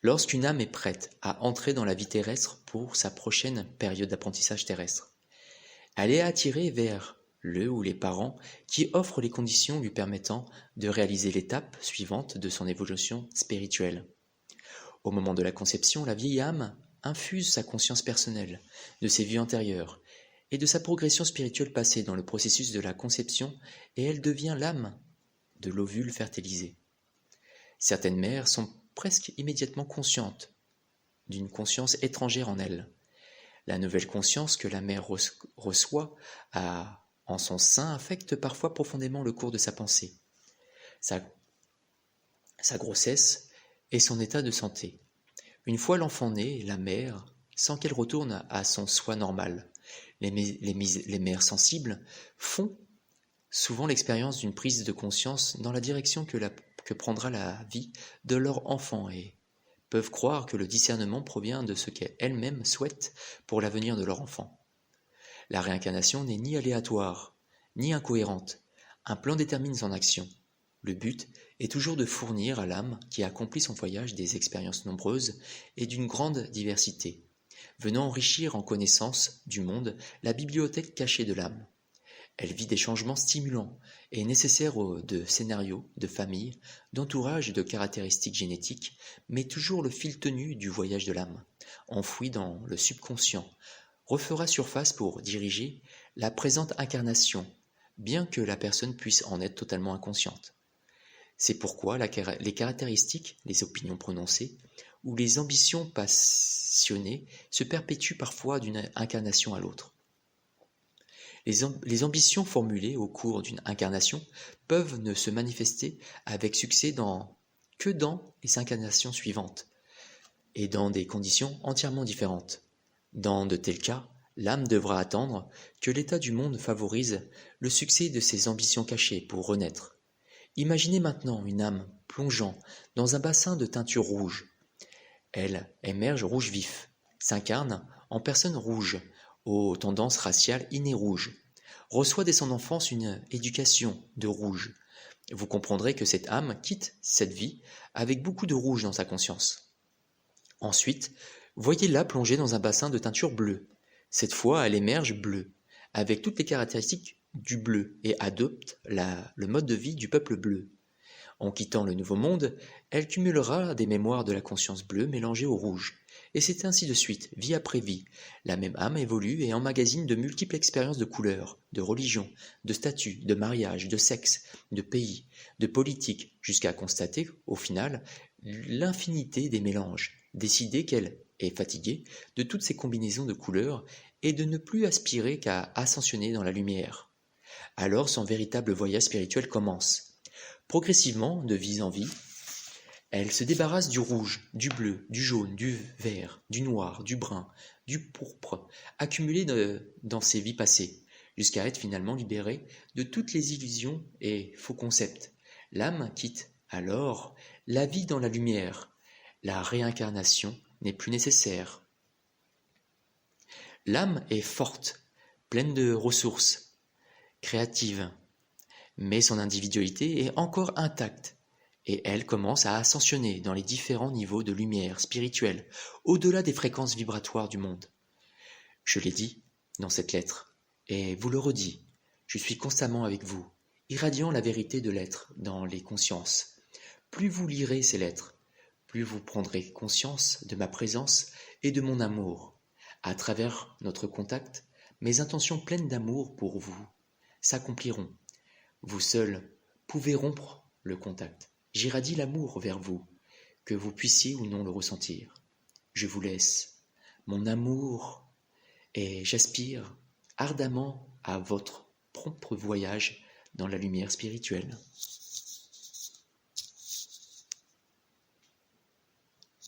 Lorsqu'une âme est prête à entrer dans la vie terrestre pour sa prochaine période d'apprentissage terrestre, elle est attirée vers le ou les parents qui offrent les conditions lui permettant de réaliser l'étape suivante de son évolution spirituelle. Au moment de la conception, la vieille âme infuse sa conscience personnelle de ses vies antérieures et de sa progression spirituelle passée dans le processus de la conception et elle devient l'âme de l'ovule fertilisé. Certaines mères sont presque immédiatement conscientes d'une conscience étrangère en elles. La nouvelle conscience que la mère reçoit en son sein affecte parfois profondément le cours de sa pensée, sa grossesse et son état de santé. Une fois l'enfant né, la mère sent qu'elle retourne à son soi normal. Les mères sensibles font souvent l'expérience d'une prise de conscience dans la direction que prendra la vie de leur enfant et peuvent croire que le discernement provient de ce qu'elles-mêmes souhaitent pour l'avenir de leur enfant. La réincarnation n'est ni aléatoire, ni incohérente. Un plan détermine son action. Le but est toujours de fournir à l'âme qui accomplit son voyage des expériences nombreuses et d'une grande diversité, venant enrichir en connaissance du monde la bibliothèque cachée de l'âme. Elle vit des changements stimulants et nécessaires de scénarios, de familles, d'entourage et de caractéristiques génétiques, mais toujours le fil tenu du voyage de l'âme, enfoui dans le subconscient, refera surface pour diriger la présente incarnation, bien que la personne puisse en être totalement inconsciente. C'est pourquoi les caractéristiques, les opinions prononcées ou les ambitions passionnées se perpétuent parfois d'une incarnation à l'autre. Les ambitions formulées au cours d'une incarnation peuvent ne se manifester avec succès que dans les incarnations suivantes, et dans des conditions entièrement différentes. Dans de tels cas, l'âme devra attendre que l'état du monde favorise le succès de ses ambitions cachées pour renaître. Imaginez maintenant une âme plongeant dans un bassin de teinture rouge. Elle émerge rouge vif, s'incarne en personne rouge, aux tendances raciales innées rouges, reçoit dès son enfance une éducation de rouge. Vous comprendrez que cette âme quitte cette vie avec beaucoup de rouge dans sa conscience. Ensuite, voyez-la plonger dans un bassin de teinture bleue. Cette fois, elle émerge bleue, avec toutes les caractéristiques du bleu et adopte le mode de vie du peuple bleu. En quittant le nouveau monde, elle cumulera des mémoires de la conscience bleue mélangées au rouge. Et c'est ainsi de suite, vie après vie. La même âme évolue et emmagasine de multiples expériences de couleurs, de religion, de statut, de mariage, de sexe, de pays, de politique, jusqu'à constater, au final, l'infinité des mélanges, décider qu'elle est fatiguée de toutes ces combinaisons de couleurs et de ne plus aspirer qu'à ascensionner dans la lumière. Alors son véritable voyage spirituel commence. Progressivement, de vie en vie, elle se débarrasse du rouge, du bleu, du jaune, du vert, du noir, du brun, du pourpre, accumulés dans ses vies passées, jusqu'à être finalement libérée de toutes les illusions et faux concepts. L'âme quitte alors la vie dans la lumière. La réincarnation n'est plus nécessaire. L'âme est forte, pleine de ressources, créative, mais son individualité est encore intacte, et elle commence à ascensionner dans les différents niveaux de lumière spirituelle, au-delà des fréquences vibratoires du monde. Je l'ai dit dans cette lettre, et vous le redis, je suis constamment avec vous, irradiant la vérité de l'être dans les consciences. Plus vous lirez ces lettres, plus vous prendrez conscience de ma présence et de mon amour. À travers notre contact, mes intentions pleines d'amour pour vous s'accompliront. Vous seul pouvez rompre le contact. J'irradie l'amour vers vous, que vous puissiez ou non le ressentir. Je vous laisse mon amour et j'aspire ardemment à votre prompt voyage dans la lumière spirituelle.